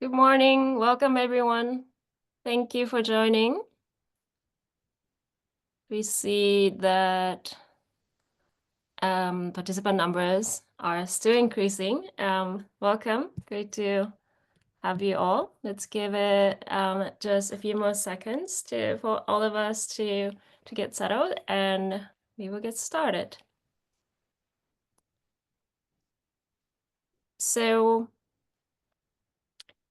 Good morning. Welcome, everyone. Thank you for joining. We see that participant numbers are still increasing. Welcome. Great to have you all. Let's give it just a few more seconds for all of us to get settled, and we will get started. So,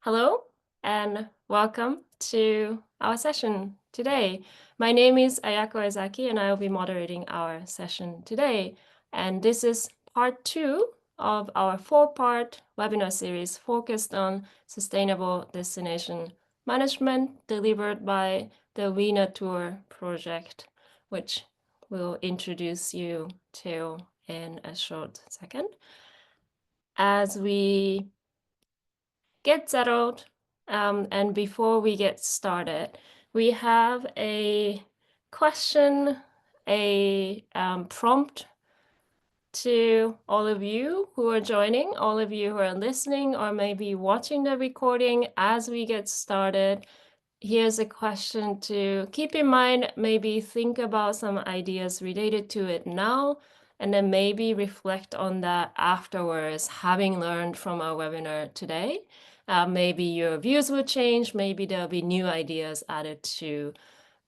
hello and welcome to our session today. My name is Ayako Ezaki and I will be moderating our session today. And this is part 2 of our 4-part webinar series focused on sustainable destination management delivered by the WeNaTour project, which we'll introduce you to in a short second. As we get settled, and before we get started, we have a question, a prompt to all of you who are joining, all of you who are listening or maybe watching the recording as we get started. Here's a question to keep in mind, maybe think about some ideas related to it now, and then maybe reflect on that afterwards, having learned from our webinar today. Maybe your views will change, maybe there'll be new ideas added to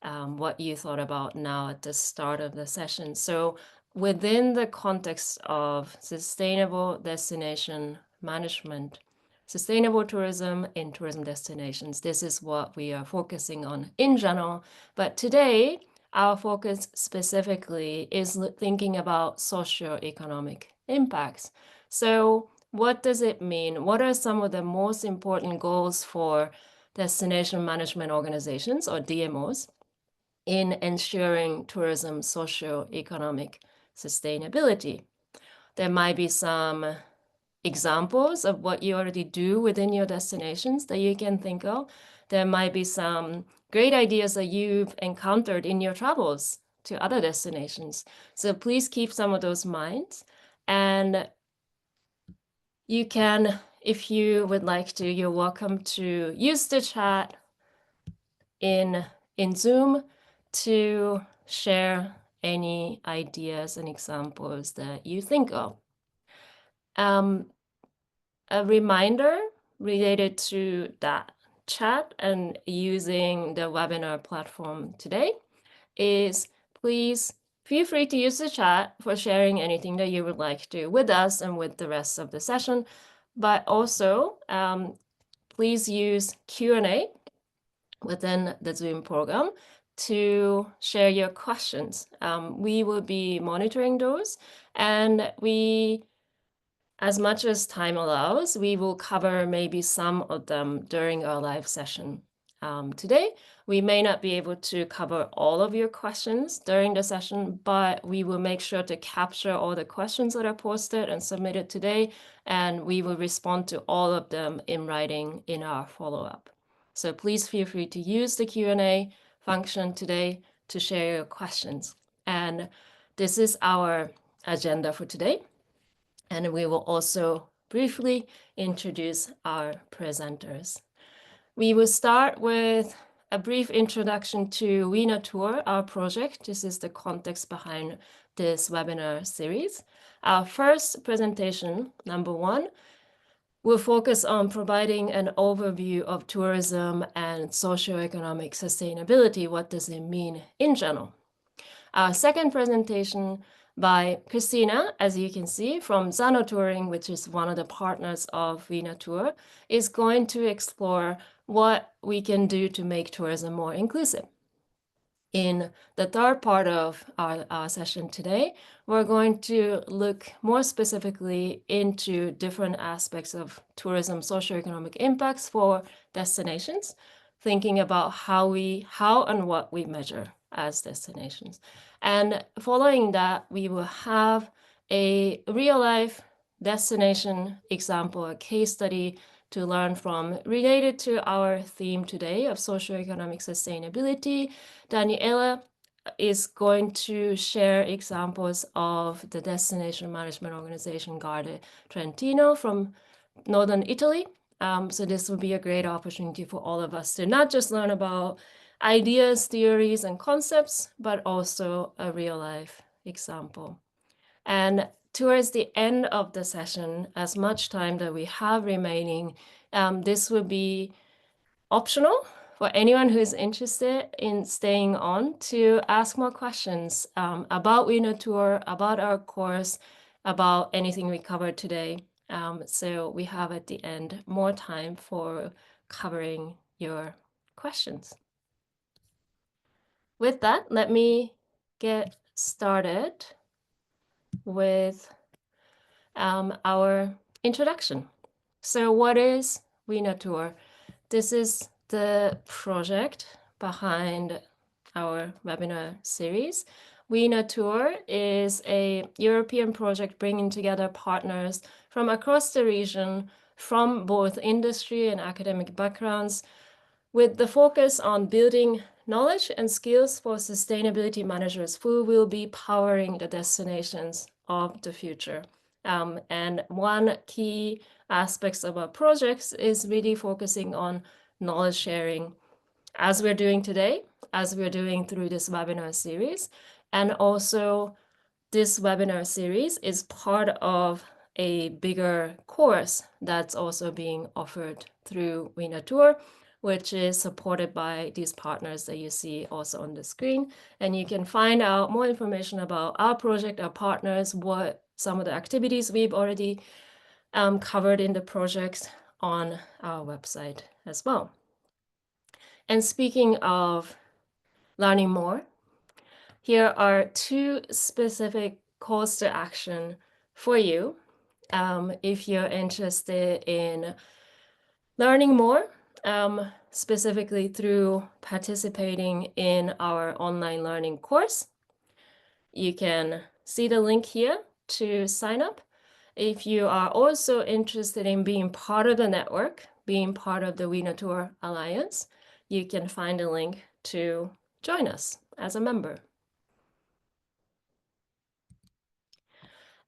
what you thought about now at the start of the session. So within the context of sustainable destination management, sustainable tourism in tourism destinations, this is what we are focusing on in general. But today, our focus specifically is thinking about socio-economic impacts. So what does it mean? What are some of the most important goals for destination management organizations, or DMOs, in ensuring tourism socio-economic sustainability? There might be some examples of what you already do within your destinations that you can think of. There might be some great ideas that you've encountered in your travels to other destinations. So please keep some of those in mind. And you can, if you would like to, you're welcome to use the chat in Zoom to share any ideas and examples that you think of. A reminder related to that chat and using the webinar platform today is please feel free to use the chat for sharing anything that you would like to with us and with the rest of the session. But also, please use Q&A within the Zoom program to share your questions. We will be monitoring those, and as much as time allows, we will cover maybe some of them during our live session. Today, we may not be able to cover all of your questions during the session, but we will make sure to capture all the questions that are posted and submitted today, and we will respond to all of them in writing in our follow-up. So please feel free to use the Q&A function today to share your questions. And this is our agenda for today. And we will also briefly introduce our presenters. We will start with a brief introduction to WeNaTour, our project. This is the context behind this webinar series. Our first presentation, number 1, will focus on providing an overview of tourism and socioeconomic sustainability. What does it mean in general? Our second presentation by Cristina, as you can see, from SanoTouring, which is one of the partners of WeNaTour, is going to explore what we can do to make tourism more inclusive. In the third part of our session today, we're going to look more specifically into different aspects of tourism socioeconomic impacts for destinations, thinking about how and what we measure as destinations. And following that, we will have a real-life destination example, a case study to learn from related to our theme today of socioeconomic sustainability. Daniele is going to share examples of the destination management organization Garda Trentino from northern Italy, So this would be a great opportunity for all of us to not just learn about ideas, theories, and concepts, but also a real life example. And towards the end of the session, as much time that we have remaining, this will be optional for anyone who is interested in staying on to ask more questions about WeNaTour, about our course, about anything we covered today. So we have at the end more time for covering your questions. With that, let me get started with our introduction. So what is WeNaTour? This is the project behind our webinar series. WeNaTour is a European project bringing together partners from across the region, from both industry and academic backgrounds, with the focus on building knowledge and skills for sustainability managers who will be powering the destinations of the future. And one key aspects of our projects is really focusing on knowledge sharing, as we're doing today, as we're doing through this webinar series. And also, this webinar series is part of a bigger course that's also being offered through WeNaTour, which is supported by these partners that you see also on the screen. And you can find out more information about our project, our partners, what some of the activities we've already covered in the projects on our website as well. And speaking of learning more, here are 2 specific calls to action for you if you're interested in learning more, specifically through participating in our online learning course. You can see the link here to sign up. If you are also interested in being part of the network, being part of the WeNaTour Alliance, you can find a link to join us as a member.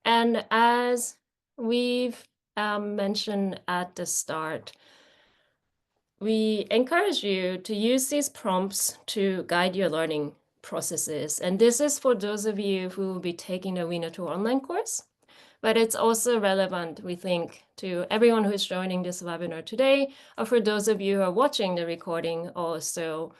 And as we've mentioned at the start, we encourage you to use these prompts to guide your learning processes. And this is for those of you who will be taking the WeNaTour online course, but it's also relevant, we think, to everyone who's joining this webinar today, or for those of you who are watching the recording also.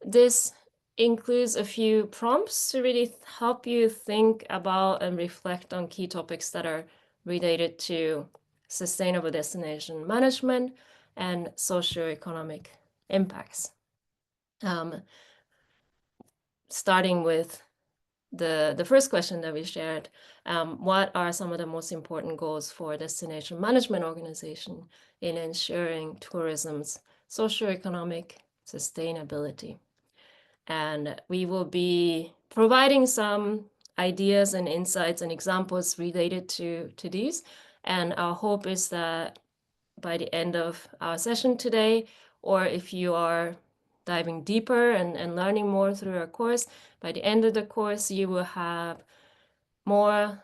This includes a few prompts to really help you think about and reflect on key topics that are related to sustainable destination management and socioeconomic impacts. Starting with the first question that we shared, what are some of the most important goals for a destination management organization in ensuring tourism's socioeconomic sustainability? And we will be providing some ideas and insights and examples related to these. And our hope is that by the end of our session today, or if you are diving deeper and learning more through our course, by the end of the course, you will have more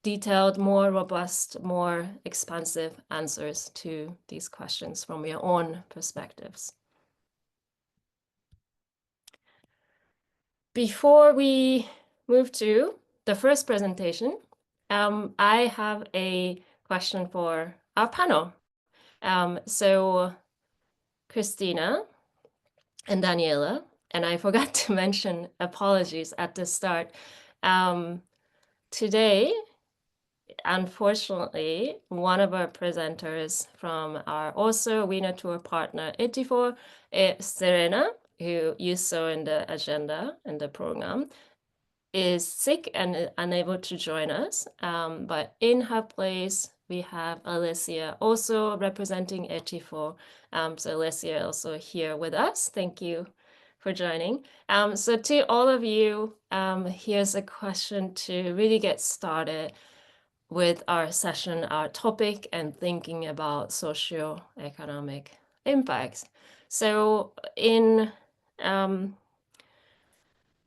detailed, more robust, more expansive answers to these questions from your own perspectives. Before we move to the first presentation, I have a question for our panel. So Cristina and Daniele, and I forgot to mention, apologies at the start. Today, unfortunately, one of our presenters from our also WeNaTour partner Etifor, Serena, who you saw in the agenda and the program, is sick and unable to join us. But in her place, we have Alessia also representing Etifor. So Alessia also here with us. Thank you for joining. So to all of you, here's a question to really get started with our session, our topic, and thinking about socio-economic impacts. So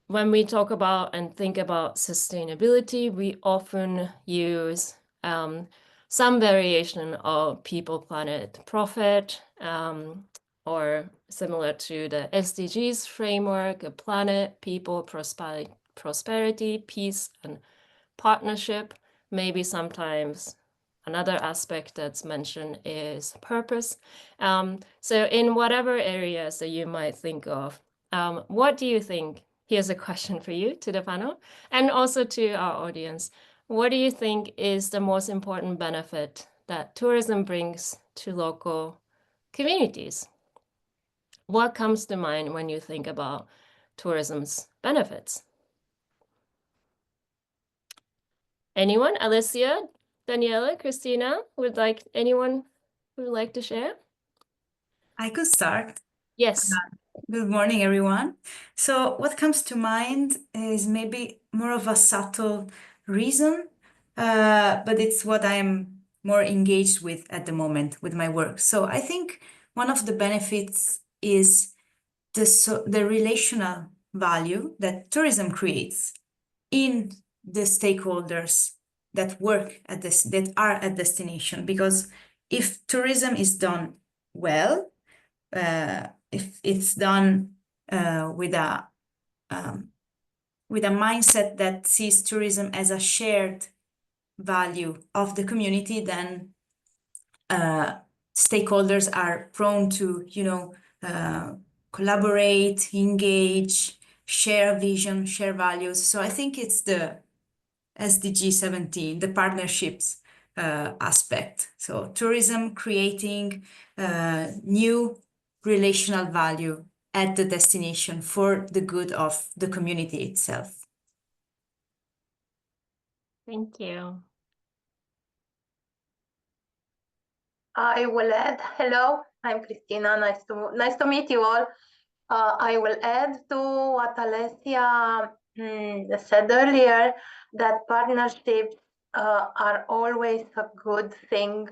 when we talk about and think about sustainability, we often use some variation of people, planet, profit, or similar to the SDGs framework, a planet, people, prosperity, peace, and partnership. Maybe sometimes another aspect that's mentioned is purpose. So in whatever areas that you might think of, what do you think? Here's a question for you, to the panel, and also to our audience. What do you think is the most important benefit that tourism brings to local communities? What comes to mind when you think about tourism's benefits? Anyone? Alicia, Daniele, Cristina, anyone who would like to share? I could start. Yes. Good morning, everyone. So what comes to mind is maybe more of a subtle reason, but it's what I'm more engaged with at the moment with my work. So I think one of the benefits is the relational value that tourism creates in the stakeholders that work at this, that are at destination. Because if tourism is done well, if it's done with a mindset that sees tourism as a shared value of the community, then stakeholders are prone to, collaborate, engage, share vision, share values. So I think it's the SDG 17, the partnerships aspect. So tourism creating new relational value at the destination for the good of the community itself. Thank you. I will add, hello, I'm Cristina, nice to meet you all. I will add to what Alessia said earlier, that partnerships are always a good thing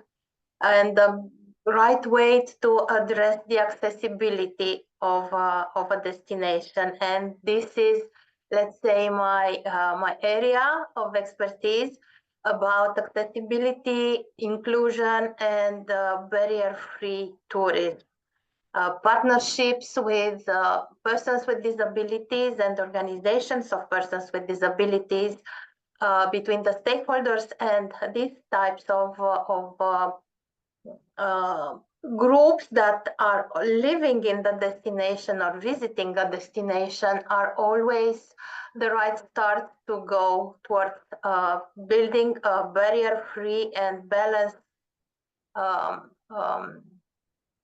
and the right way to address the accessibility of a destination. And this is, let's say, my area of expertise about accessibility, inclusion, and barrier-free tourism. Partnerships with persons with disabilities and organizations of persons with disabilities between the stakeholders and these types of groups that are living in the destination or visiting a destination are always the right start to go towards building a barrier-free and balanced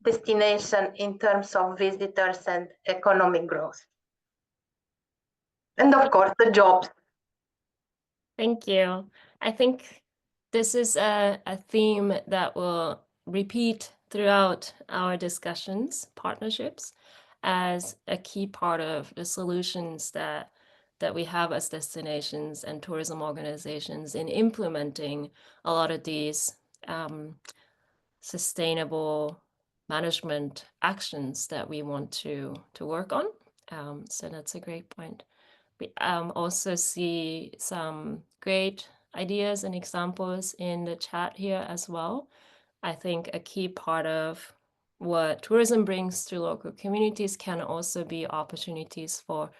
destination in terms of visitors and economic growth. And of course, the jobs. Thank you. I think this is a theme that will repeat throughout our discussions, partnerships, as a key part of the solutions that we have as destinations and tourism organizations in implementing a lot of these sustainable management actions that we want to work on. So that's a great point. We also see some great ideas and examples in the chat here as well. I think a key part of what tourism brings to local communities can also be opportunities for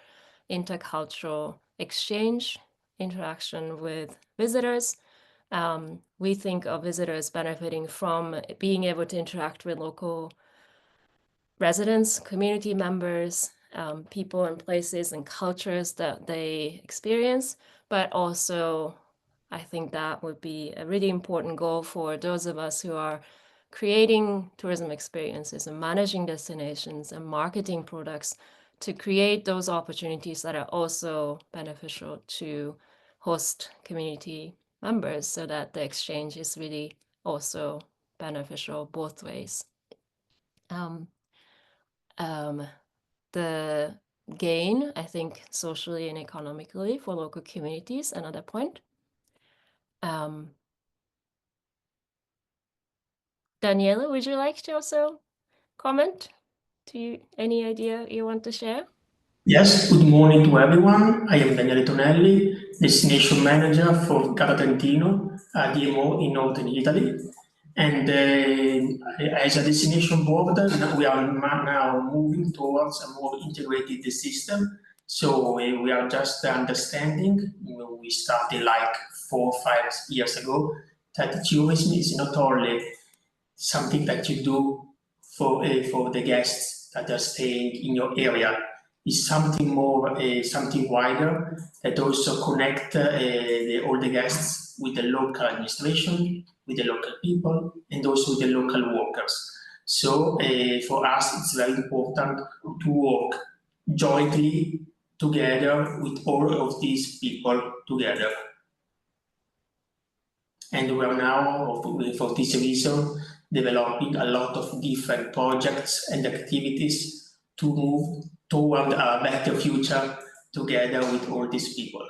intercultural exchange, interaction with visitors. We think of visitors benefiting from being able to interact with local residents, community members, people and places and cultures that they experience, but also I think that would be a really important goal for those of us who are creating tourism experiences and managing destinations and marketing products to create those opportunities that are also beneficial to host community members so that the exchange is really also beneficial both ways. The gain, I think, socially and economically for local communities, another point. Daniele, would you like to also comment? Do you any idea you want to share? Yes, good morning to everyone. I am Daniele Tonelli, Destination Manager for Garda Trentino, a DMO in Northern Italy. And as a destination board, we are now moving towards a more integrated system. So we are just understanding, we started like 4 or 5 years ago, that tourism is not only something that you do for the guests that are staying in your area. Is something more, something wider that also connect all the guests with the local administration, with the local people, and also with the local workers. So for us, it's very important to work jointly together with all of these people together. And we are now, for this reason, developing a lot of different projects and activities to move toward a better future together with all these people.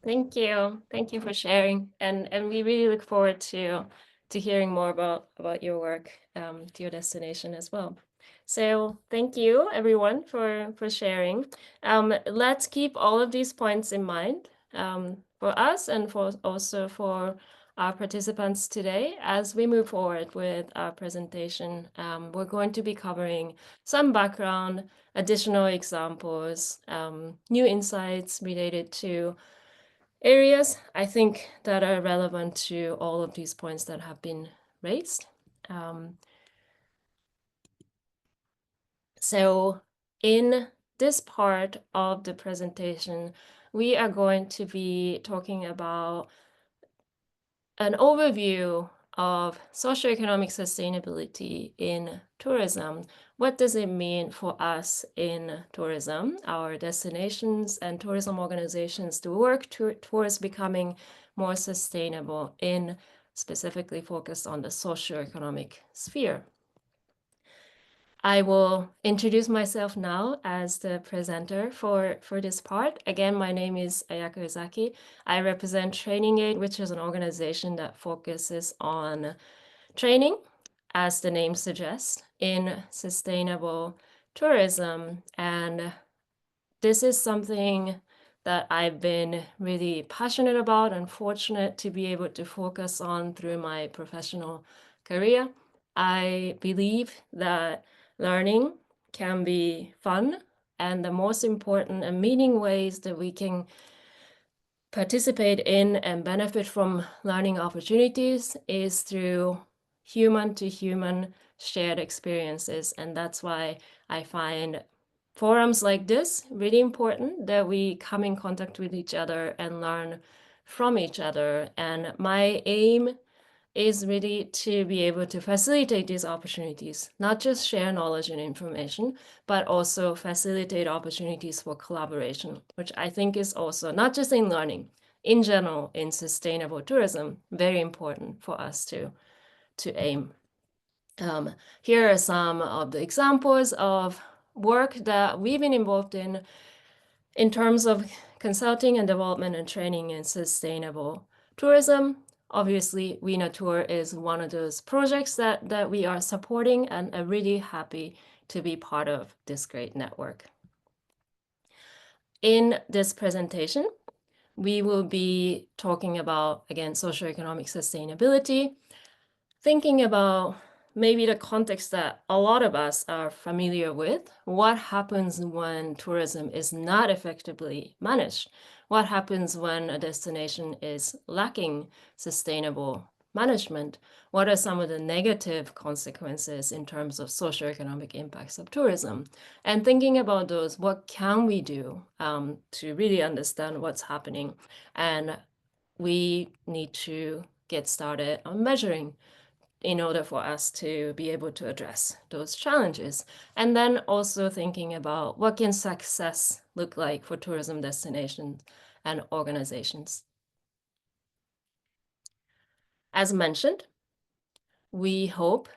Thank you. Thank you for sharing. And we really look forward to hearing more about your work, to your destination as well. So thank you everyone for sharing. Let's keep all of these points in mind for us and also for our participants today as we move forward with our presentation. We're going to be covering some background, additional examples, new insights related to areas I think that are relevant to all of these points that have been raised. So in this part of the presentation, we are going to be talking about an overview of socioeconomic sustainability in tourism. What does it mean for us in tourism, our destinations and tourism organizations to work towards becoming more sustainable in specifically focused on the socioeconomic sphere? I will introduce myself now as the presenter for this part. Again, my name is Ayako Ezaki. I represent TrainingAid, which is an organization that focuses on training, as the name suggests, in sustainable tourism. And this is something that I've been really passionate about and fortunate to be able to focus on through my professional career. I believe that learning can be fun, and the most important and meaning ways that we can participate in and benefit from learning opportunities is through human-to-human shared experiences. And that's why I find forums like this really important, that we come in contact with each other and learn from each other. And my aim is really to be able to facilitate these opportunities, not just share knowledge and information, but also facilitate opportunities for collaboration, which I think is also not just in learning, in general, in sustainable tourism, very important for us to aim. Here are some of the examples of work that we've been involved in terms of consulting and development and training in sustainable tourism. Obviously, WeNaTour is one of those projects that we are supporting, and I'm really happy to be part of this great network. In this presentation, we will be talking about, again, socioeconomic sustainability, thinking about maybe the context that a lot of us are familiar with. What happens when tourism is not effectively managed? What happens when a destination is lacking sustainable management? What are some of the negative consequences in terms of socioeconomic impacts of tourism? And thinking about those, what can we do to really understand what's happening? And we need to get started on measuring in order for us to be able to address those challenges. And then also thinking about what can success look like for tourism destinations and organizations. As mentioned, we hope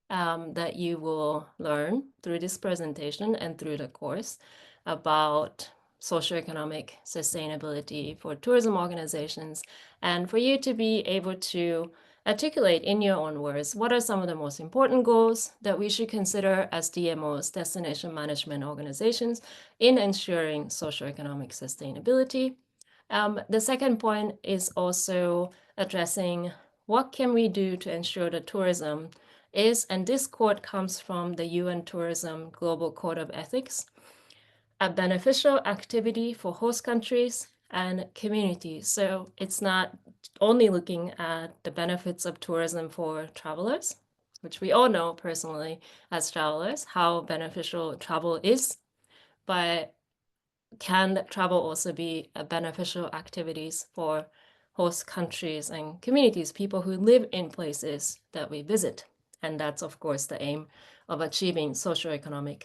that you will learn through this presentation and through the course about socioeconomic sustainability for tourism organizations, and for you to be able to articulate in your own words, what are some of the most important goals that we should consider as DMOs, destination management organizations, in ensuring socioeconomic sustainability? The second point is also addressing what can we do to ensure that tourism is, and this quote comes from the UN Tourism Global Code of Ethics, a beneficial activity for host countries and communities. So it's not only looking at the benefits of tourism for travelers, which we all know personally as travelers, how beneficial travel is, but can travel also be a beneficial activities for host countries and communities, people who live in places that we visit? And that's, of course, the aim of achieving socioeconomic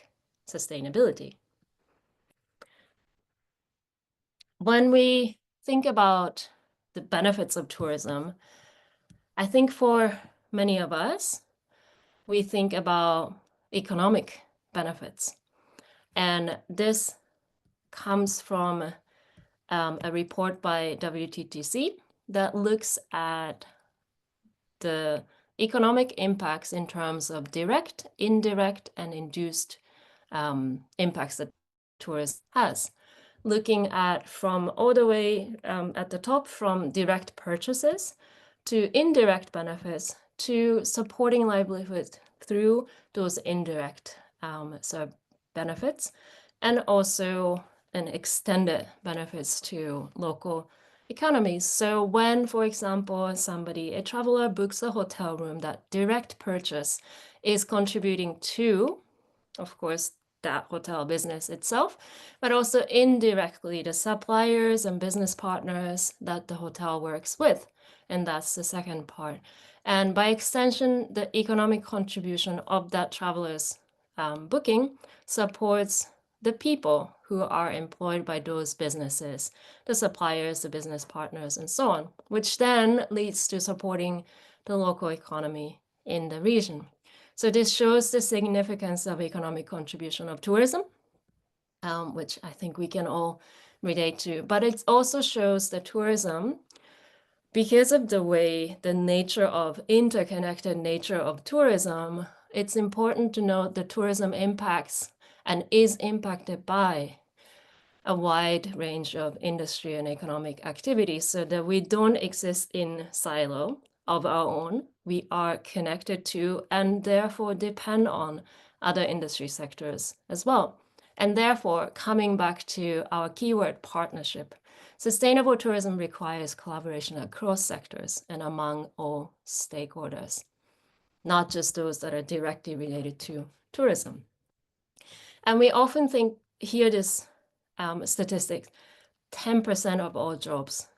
sustainability. When we think about the benefits of tourism, I think for many of us, we think about economic benefits. And this comes from a report by WTTC that looks at the economic impacts in terms of direct, indirect, and induced impacts that tourism has. Looking at from all the way at the top, from direct purchases to indirect benefits to supporting livelihood through those indirect benefits, and also an extended benefits to local economies. So when, for example, a traveler books a hotel room, that direct purchase is contributing to, of course, that hotel business itself, but also indirectly the suppliers and business partners that the hotel works with. And that's the second part. And by extension, the economic contribution of that traveler's booking supports the people who are employed by those businesses, the suppliers, the business partners, and so on, which then leads to supporting the local economy in the region. So this shows the significance of economic contribution of tourism, which I think we can all relate to. But it also shows that tourism, because of the nature of interconnected nature of tourism, it's important to note that tourism impacts and is impacted by a wide range of industry and economic activities, so that we don't exist in silo of our own. We are connected to and therefore depend on other industry sectors as well. And therefore, coming back to our keyword partnership, sustainable tourism requires collaboration across sectors and among all stakeholders, not just those that are directly related to tourism. And we often hear this statistic, 10% of all jobs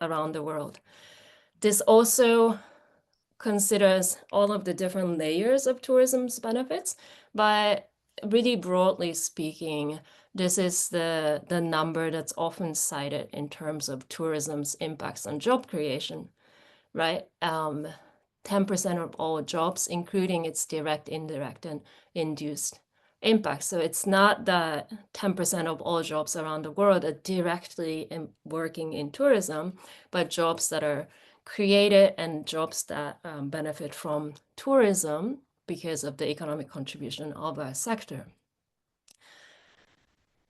around the world. This also considers all of the different layers of tourism's benefits, but really broadly speaking, this is the number that's often cited in terms of tourism's impacts on job creation, right? 10% of all jobs, including its direct, indirect, and induced impact. So it's not that 10% of all jobs around the world are directly working in tourism, but jobs that are created and jobs that benefit from tourism because of the economic contribution of our sector.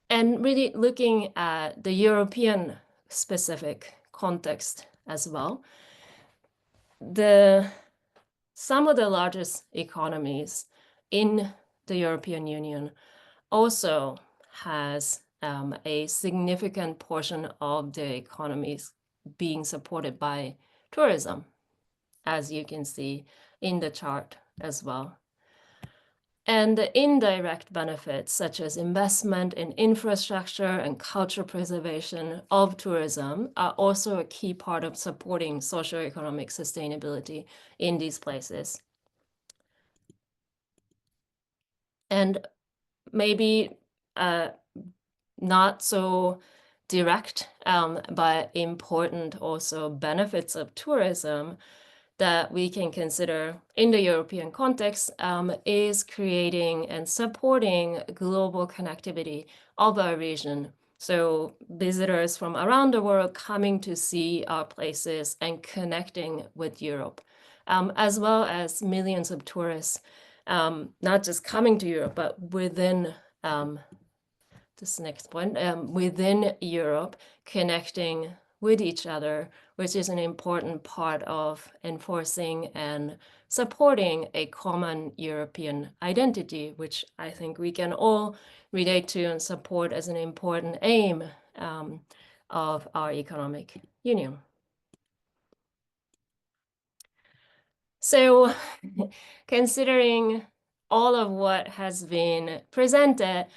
And really looking at the European specific context as well, some of the largest economies in the European Union also has a significant portion of the economies being supported by tourism, as you can see in the chart as well. And the indirect benefits, such as investment in infrastructure and cultural preservation of tourism, are also a key part of supporting socioeconomic sustainability in these places. And maybe not so direct, but important also benefits of tourism that we can consider in the European context is creating and supporting global connectivity of our region. So visitors from around the world coming to see our places and connecting with Europe as well as millions of tourists, not just coming to Europe, but within this next point, within Europe, connecting with each other, which is an important part of enforcing and supporting a common European identity, which I think we can all relate to and support as an important aim of our economic union. So considering all of what has been presented,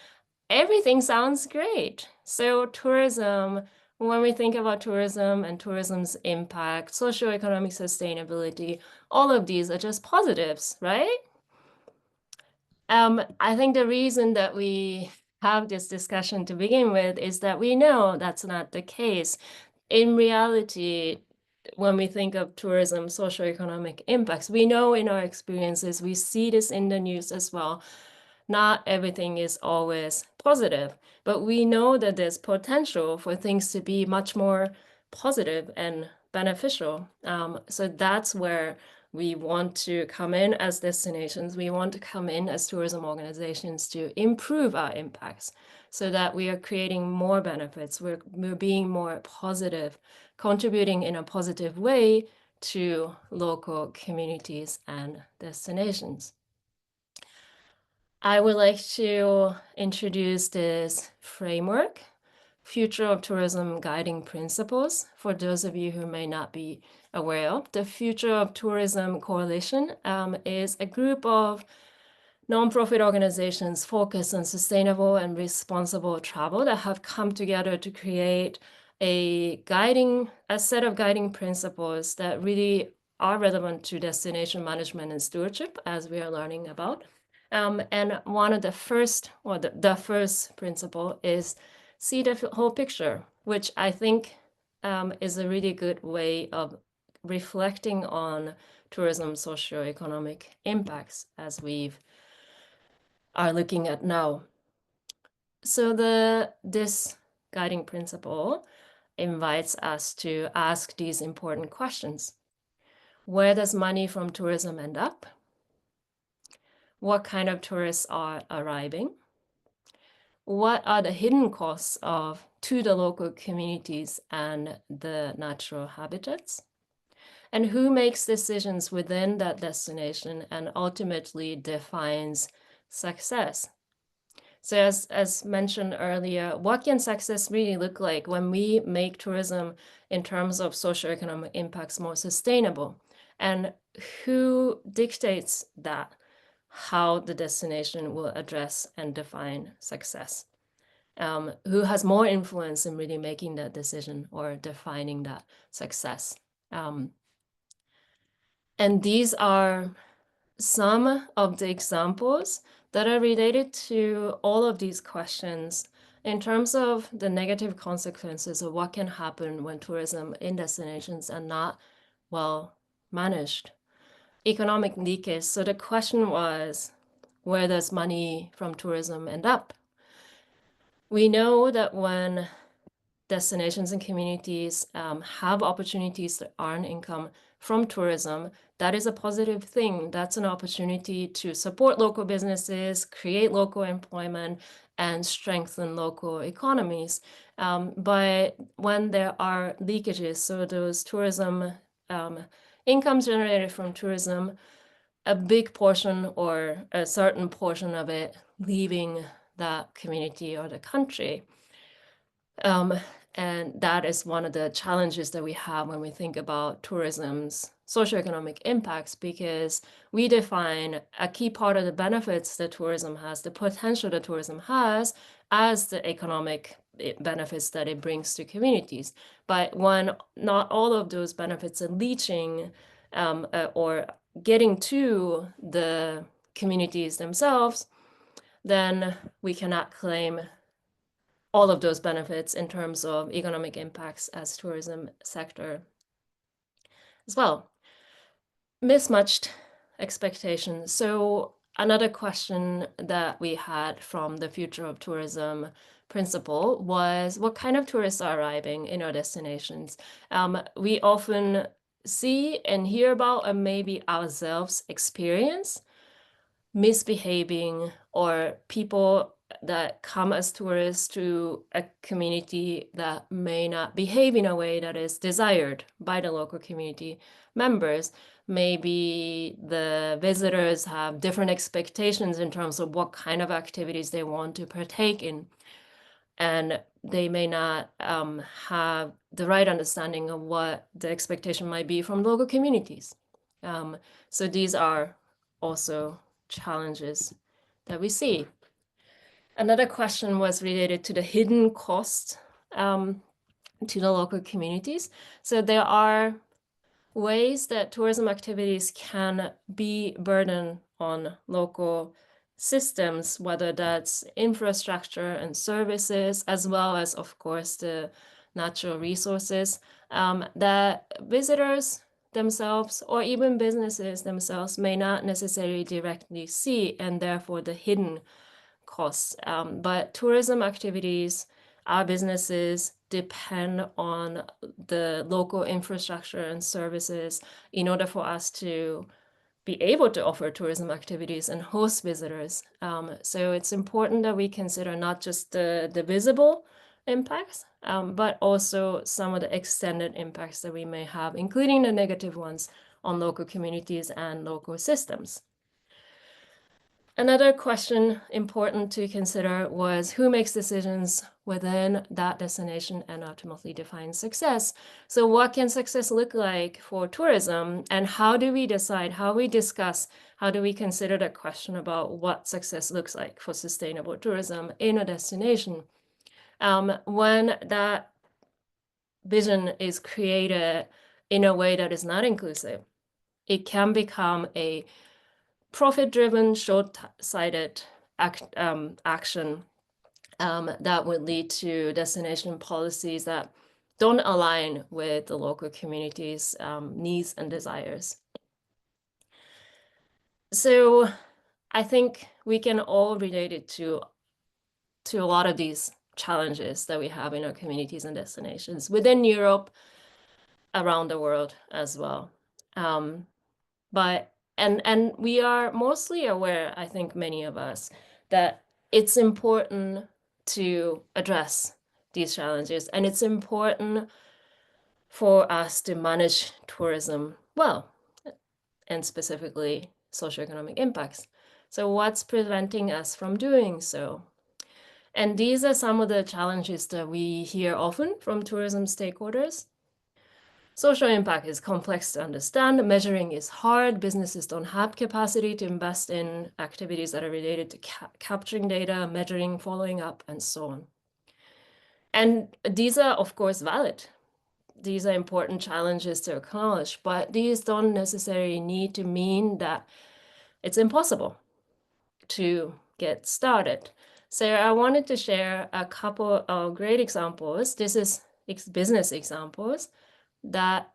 everything sounds great. So tourism, when we think about tourism and tourism's impact, socio-economic sustainability, all of these are just positives, right? I think the reason that we have this discussion to begin with is that we know that's not the case. In reality, when we think of tourism, socioeconomic impacts, we know in our experiences, we see this in the news as well, not everything is always positive, but we know that there's potential for things to be much more positive and beneficial. So that's where we want to come in as destinations. We want to come in as tourism organizations to improve our impacts so that we are creating more benefits. We're being more positive, contributing in a positive way to local communities and destinations. I would like to introduce this framework, Future of Tourism Guiding Principles, for those of you who may not be aware of. The Future of Tourism Coalition is a group of nonprofit organizations focused on sustainable and responsible travel that have come together to create a set of guiding principles that really are relevant to destination management and stewardship, as we are learning about. And one of the first, or the first principle is see the whole picture, which I think is a really good way of reflecting on tourism socioeconomic impacts as we are looking at now. So this guiding principle invites us to ask these important questions. Where does money from tourism end up? What kind of tourists are arriving? What are the hidden costs to the local communities and the natural habitats? And who makes decisions within that destination and ultimately defines success? So as mentioned earlier, what can success really look like when we make tourism in terms of socioeconomic impacts more sustainable? And who dictates that? How the destination will address and define success. Who has more influence in really making that decision or defining that success. And these are some of the examples that are related to all of these questions in terms of the negative consequences of what can happen when tourism in destinations are not well managed. Economic leakage. So the question was, where does money from tourism end up? We know that when destinations and communities have opportunities to earn income from tourism, that is a positive thing. That's an opportunity to support local businesses, create local employment, and strengthen local economies. But when there are leakages, so those tourism incomes generated from tourism, a big portion or a certain portion of it leaving that community or the country. And that is one of the challenges that we have when we think about tourism's socioeconomic impacts, because we define a key part of the benefits that tourism has, the potential that tourism has, as the economic benefits that it brings to communities. But when not all of those benefits are reaching or getting to the communities themselves, then we cannot claim all of those benefits in terms of economic impacts as tourism sector as well. Mismatched expectations. So another question that we had from the Future of Tourism principle was, what kind of tourists are arriving in our destinations? We often see and hear about and maybe ourselves experience misbehaving, or people that come as tourists to a community that may not behave in a way that is desired by the local community members. Maybe the visitors have different expectations in terms of what kind of activities they want to partake in, and they may not have the right understanding of what the expectation might be from local communities. So these are also challenges that we see. Another question was related to the hidden cost to the local communities. So there are ways that tourism activities can be burden on local systems, whether that's infrastructure and services, as well as, of course, the natural resources that visitors themselves or even businesses themselves may not necessarily directly see, and therefore the hidden costs. But tourism activities, our businesses depend on the local infrastructure and services in order for us to be able to offer tourism activities and host visitors. So it's important that we consider not just the visible impacts, but also some of the extended impacts that we may have, including the negative ones on local communities and local systems. Another question important to consider was who makes decisions within that destination and ultimately defines success. So what can success look like for tourism, and how do we decide, how we discuss, how do we consider the question about what success looks like for sustainable tourism in a destination? When that vision is created in a way that is not inclusive, it can become a profit-driven, short-sighted action that would lead to destination policies that don't align with the local community's needs and desires. So I think we can all relate it to a lot of these challenges that we have in our communities and destinations within Europe, around the world as well. And we are mostly aware, I think many of us, that it's important to address these challenges, and it's important for us to manage tourism well, and specifically socioeconomic impacts. So what's preventing us from doing so? And these are some of the challenges that we hear often from tourism stakeholders. Social impact is complex to understand. Measuring is hard. Businesses don't have capacity to invest in activities that are related to capturing data, measuring, following up, and so on. And these are, of course, valid. These are important challenges to acknowledge, but these don't necessarily need to mean that it's impossible to get started. So I wanted to share a couple of great examples. This is business examples that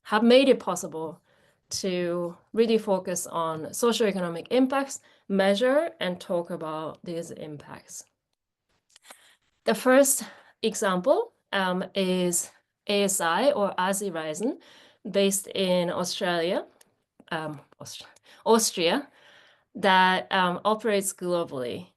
have made it possible to really focus on socioeconomic impacts, measure, and talk about these impacts. The first example is ASI, or ASI Reisen, based in Austria, that operates globally.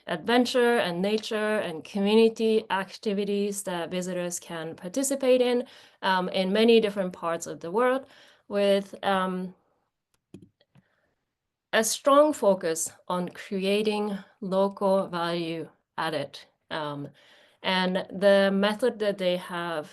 Adventure and nature and community activities that visitors can participate in many different parts of the world, with a strong focus on creating local value added. And the method that they have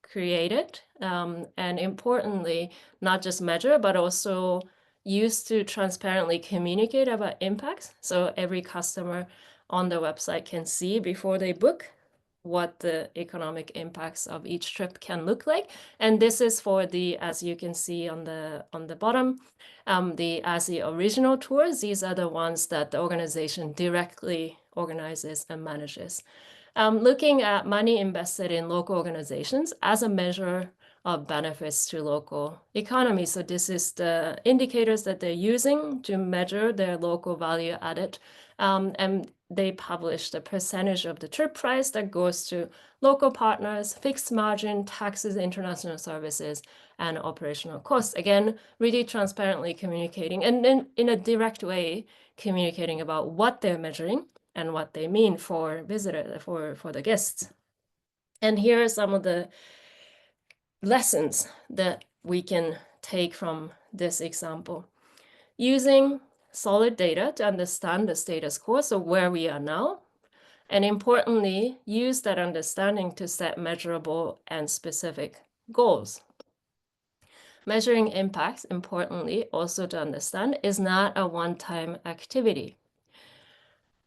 created, and importantly, not just measure, but also used to transparently communicate about impacts. So every customer on the website can see before they book what the economic impacts of each trip can look like. And this is for the, as you can see on the bottom, the ASI original tours. These are the ones that the organization directly organizes and manages. Looking at money invested in local organizations as a measure of benefits to local economies. So this is the indicators that they're using to measure their local value added. And they publish the percentage of the trip price that goes to local partners, fixed margin, taxes, international services, and operational costs. Again, really transparently communicating and then in a direct way communicating about what they're measuring and what they mean for visitors, for the guests. And here are some of the lessons that we can take from this example. Using solid data to understand the status quo, so where we are now, and importantly, use that understanding to set measurable and specific goals. Measuring impacts, importantly, also to understand, is not a one-time activity.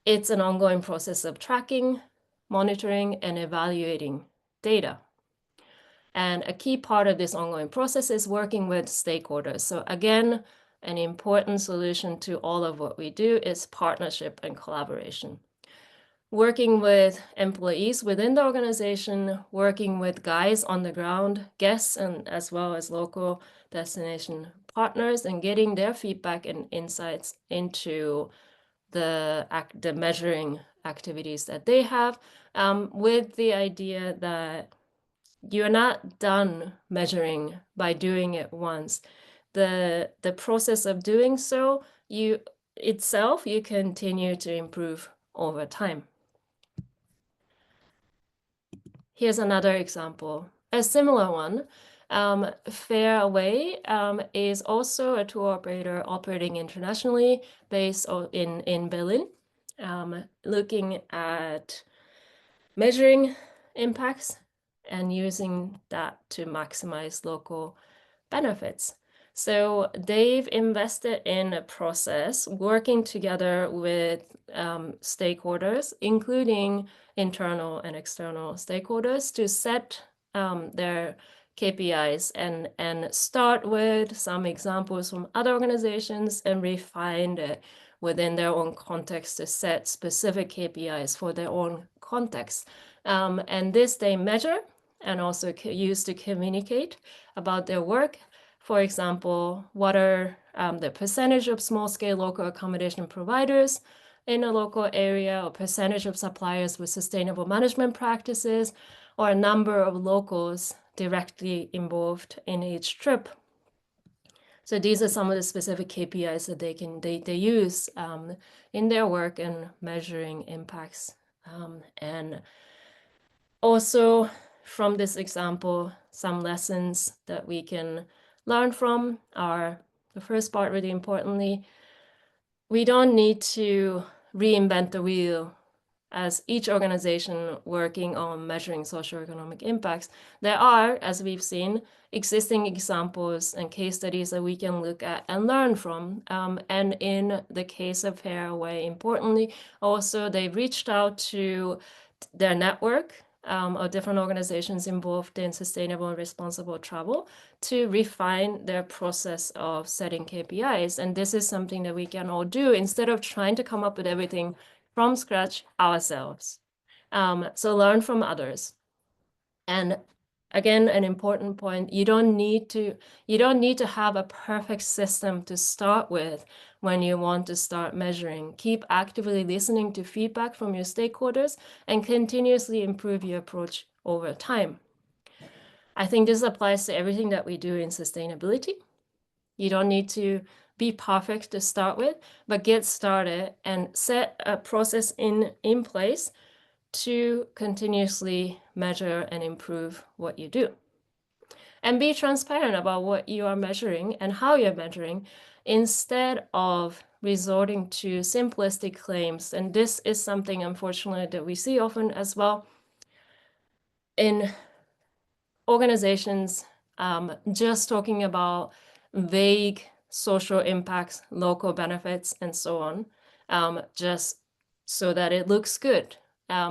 It's an ongoing process of tracking, monitoring, and evaluating data. And a key part of this ongoing process is working with stakeholders. So again, an important solution to all of what we do is partnership and collaboration. Working with employees within the organization, working with guys on the ground, guests, and as well as local destination partners, and getting their feedback and insights into the measuring activities that they have, with the idea that you're not done measuring by doing it once. The process of doing so, you continue to improve over time. Here's another example, a similar one. Fairway is also a tour operator operating internationally, based in Berlin, looking at measuring impacts and using that to maximize local benefits. So they've invested in a process working together with stakeholders, including internal and external stakeholders, to set their KPIs and start with some examples from other organizations and refine it within their own context to set specific KPIs for their own context. And this they measure and also use to communicate about their work. For example, what are the percentage of small-scale local accommodation providers in a local area, or percentage of suppliers with sustainable management practices, or a number of locals directly involved in each trip. So these are some of the specific KPIs that they use in their work and measuring impacts. And also from this example, some lessons that we can learn from are, the first part, really importantly, we don't need to reinvent the wheel as each organization working on measuring socio-economic impacts. There are, as we've seen, existing examples and case studies that we can look at and learn from. And in the case of Fairway, importantly, also they've reached out to their network of different organizations involved in sustainable and responsible travel to refine their process of setting KPIs. And this is something that we can all do instead of trying to come up with everything from scratch ourselves. So learn from others. And again, an important point, you don't need to have a perfect system to start with when you want to start measuring. Keep actively listening to feedback from your stakeholders and continuously improve your approach over time. I think this applies to everything that we do in sustainability. You don't need to be perfect to start with, but get started and set a process in place to continuously measure and improve what you do. And be transparent about what you are measuring and how you're measuring, instead of resorting to simplistic claims. And this is something, unfortunately, that we see often as well in organizations, just talking about vague social impacts, local benefits, and so on, just so that it looks good.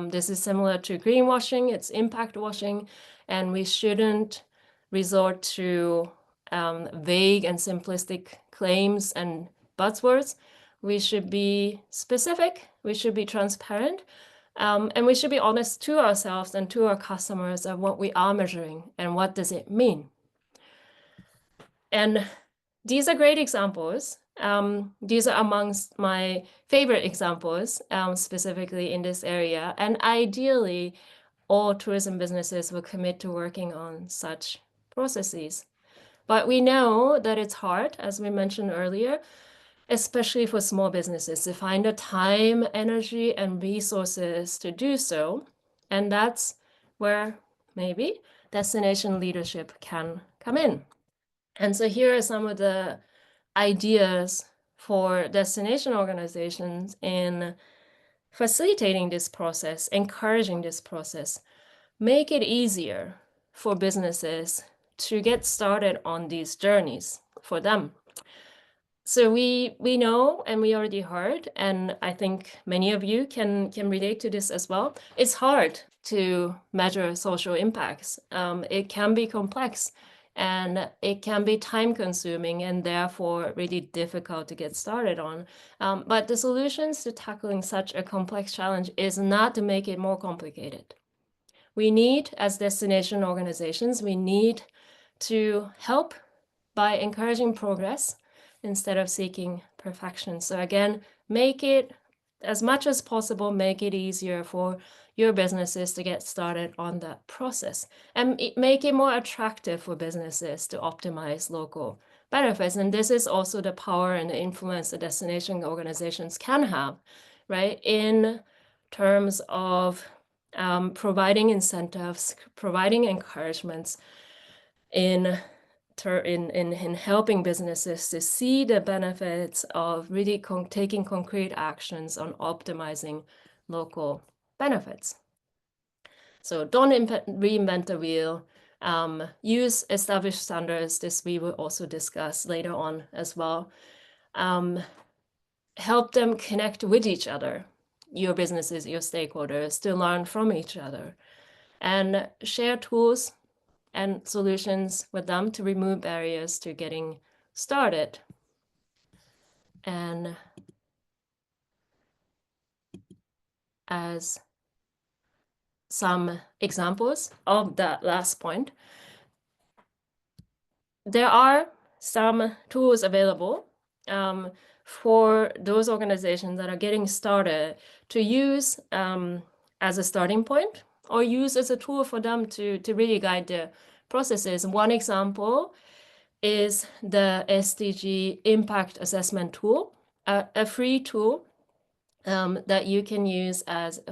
This is similar to greenwashing, it's impact washing, and we shouldn't resort to vague and simplistic claims and buzzwords. We should be specific, we should be transparent, and we should be honest to ourselves and to our customers of what we are measuring and what does it mean. And these are great examples, These are amongst my favorite examples, specifically in this area. And ideally, all tourism businesses will commit to working on such processes. But we know that it's hard, as we mentioned earlier, especially for small businesses, to find the time, energy, and resources to do so. And that's where maybe destination leadership can come in. And so here are some of the ideas for destination organizations in facilitating this process, encouraging this process. Make it easier for businesses to get started on these journeys for them. So we know, and we already heard, and I think many of you can relate to this as well. It's hard to measure social impacts. It can be complex, and it can be time consuming, and therefore really difficult to get started on. But the solutions to tackling such a complex challenge is not to make it more complicated. We need, as destination organizations, we need to help by encouraging progress instead of seeking perfection. So again, make it as much as possible, make it easier for your businesses to get started on that process, and make it more attractive for businesses to optimize local benefits. And this is also the power and the influence the destination organizations can have, right, in terms of providing incentives, providing encouragements in helping businesses to see the benefits of really taking concrete actions on optimizing local benefits. So don't reinvent the wheel. Use established standards. This we will also discuss later on as well. Help them connect with each other, your businesses, your stakeholders, to learn from each other, and share tools and solutions with them to remove barriers to getting started. And as some examples of that last point, there are some tools available for those organizations that are getting started to use as a starting point, or use as a tool for them to really guide their processes. One example is the SDG Impact Assessment Tool, a free tool that you can use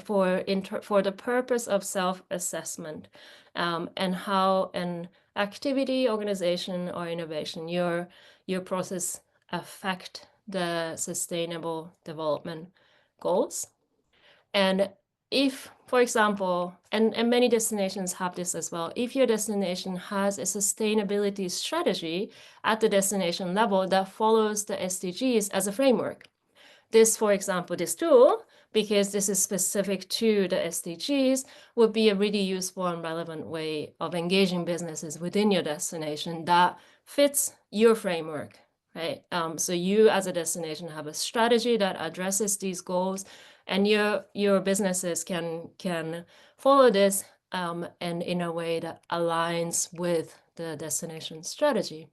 for the purpose of self-assessment, and how an activity, organization, or innovation, your process affect the sustainable development goals. And if, for example, and many destinations have this as well, if your destination has a sustainability strategy at the destination level that follows the SDGs as a framework, this, for example, this tool, because this is specific to the SDGs, would be a really useful and relevant way of engaging businesses within your destination that fits your framework, right? So you as a destination have a strategy that addresses these goals, and your businesses can follow this and in a way that aligns with the destination strategy.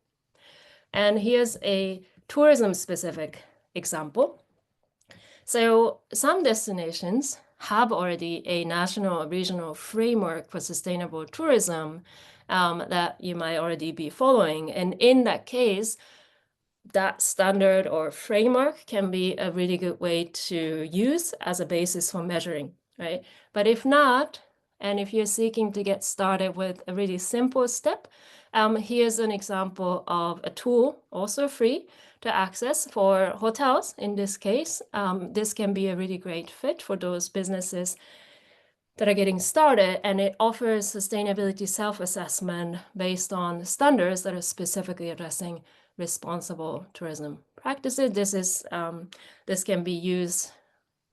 And here's a tourism-specific example. So some destinations have already a national or regional framework for sustainable tourism that you might already be following. And in that case, that standard or framework can be a really good way to use as a basis for measuring, right? But if not, and if you're seeking to get started with a really simple step, here's an example of a tool, also free to access for hotels. In this case, this can be a really great fit for those businesses that are getting started, and it offers sustainability self-assessment based on standards that are specifically addressing responsible tourism practices. This can be used,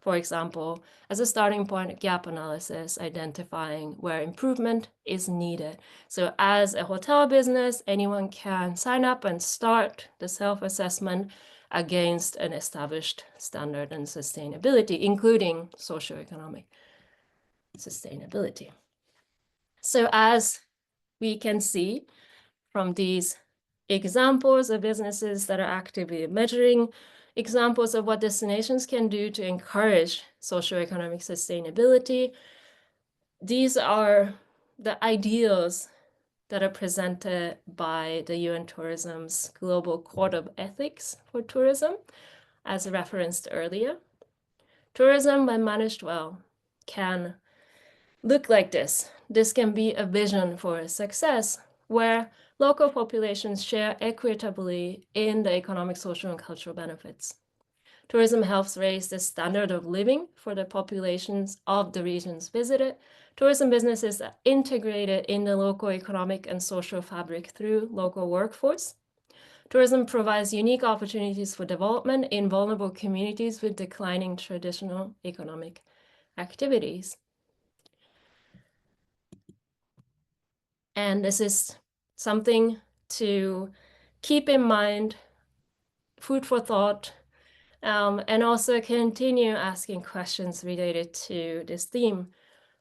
for example, as a starting point, gap analysis, identifying where improvement is needed. So as a hotel business, anyone can sign up and start the self-assessment against an established standard and sustainability, including socio-economic sustainability. So as we can see from these examples of businesses that are actively measuring, examples of what destinations can do to encourage socio-economic sustainability. These are the ideals that are presented by the UN Tourism's Global Code of Ethics for Tourism, as referenced earlier. Tourism, when managed well, can look like this. This can be a vision for success where local populations share equitably in the economic, social, and cultural benefits. Tourism helps raise the standard of living for the populations of the regions visited. Tourism businesses are integrated in the local economic and social fabric through local workforce. Tourism provides unique opportunities for development in vulnerable communities with declining traditional economic activities. And this is something to keep in mind, food for thought, and also continue asking questions related to this theme.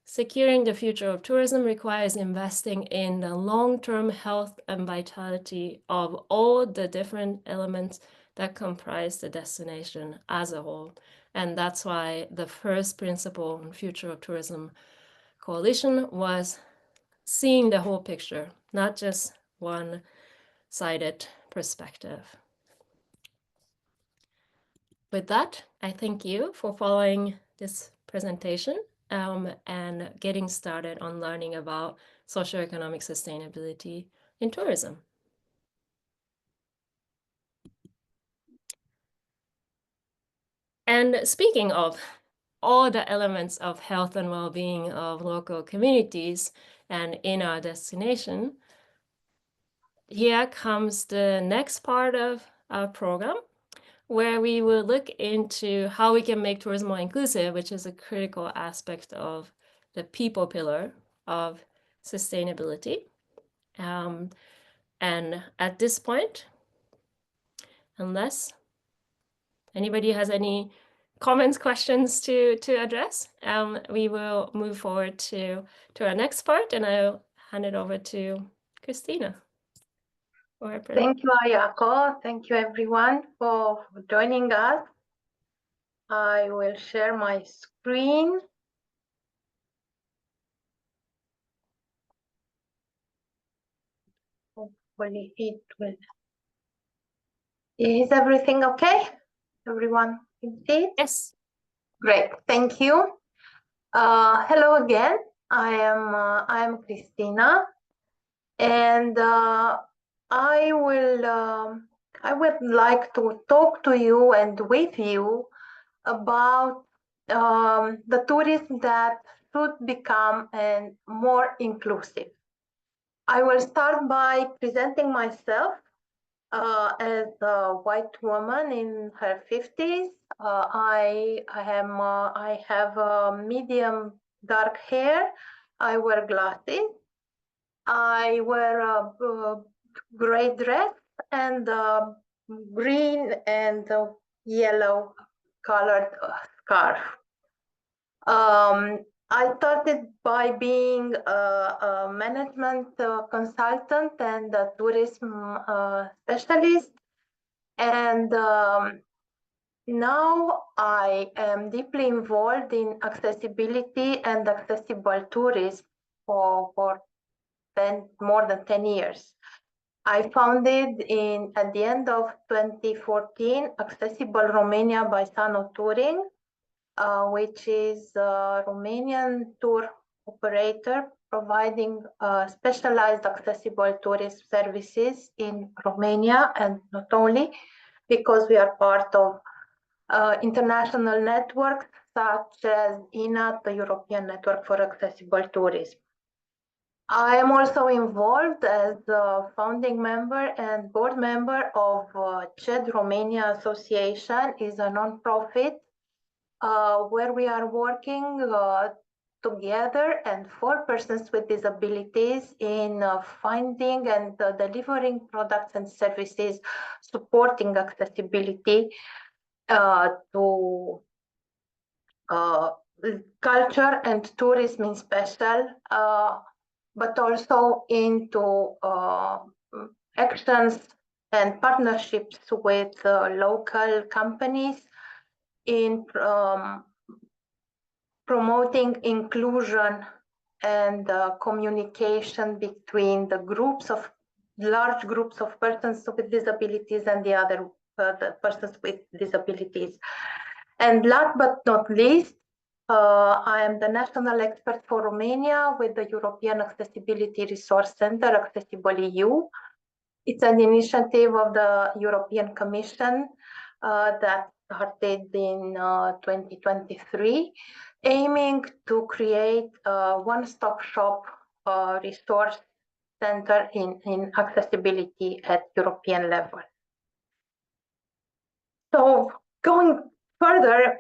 Securing the future of tourism requires investing in the long-term health and vitality of all the different elements that comprise the destination as a whole. And that's why the first principle on Future of Tourism Coalition was seeing the whole picture, not just one-sided perspective. With that, I thank you for following this presentation and getting started on learning about socioeconomic sustainability in tourism. And speaking of all the elements of health and well-being of local communities and in our destination, here comes the next part of our program, where we will look into how we can make tourism more inclusive, which is a critical aspect of the people pillar of sustainability. And at this point, unless anybody has any comments, questions to address, we will move forward to our next part, and I'll hand it over to Cristina. Thank you, Ayako. Thank you, everyone, for joining us. I will share my screen. Hopefully it will. Is everything okay? Everyone can see it? Yes. Great, thank you. Hello again. I am Cristina, and I would like to talk to you and with you about the tourism that should become more inclusive. I will start by presenting myself as a white woman in her 50s. I have medium dark hair. I wear glasses. I wear a gray dress and green and yellow colored scarf. I started by being a management consultant and a tourism specialist, and now I am deeply involved in accessibility and accessible tourism for more than 10 years. I founded at the end of 2014 Accessible Romania by SanoTouring, which is a Romanian tour operator providing specialized accessible tourism services in Romania, and not only, because we are part of international networks such as INAT, the European Network for Accessible Tourism. I am also involved as a founding member and board member of CED Romania Association, is a non-profit where we are working together and for persons with disabilities in finding and delivering products and services supporting accessibility to culture and tourism in special, but also into actions and partnerships with local companies in promoting inclusion and communication between the large groups of persons with disabilities and the other the persons with disabilities. And last but not least, I am the national expert for Romania with the European Accessibility Resource Center, Accessible EU. It's an initiative of the European Commission that started in 2023, aiming to create a one-stop shop resource center in accessibility at European level. So going further,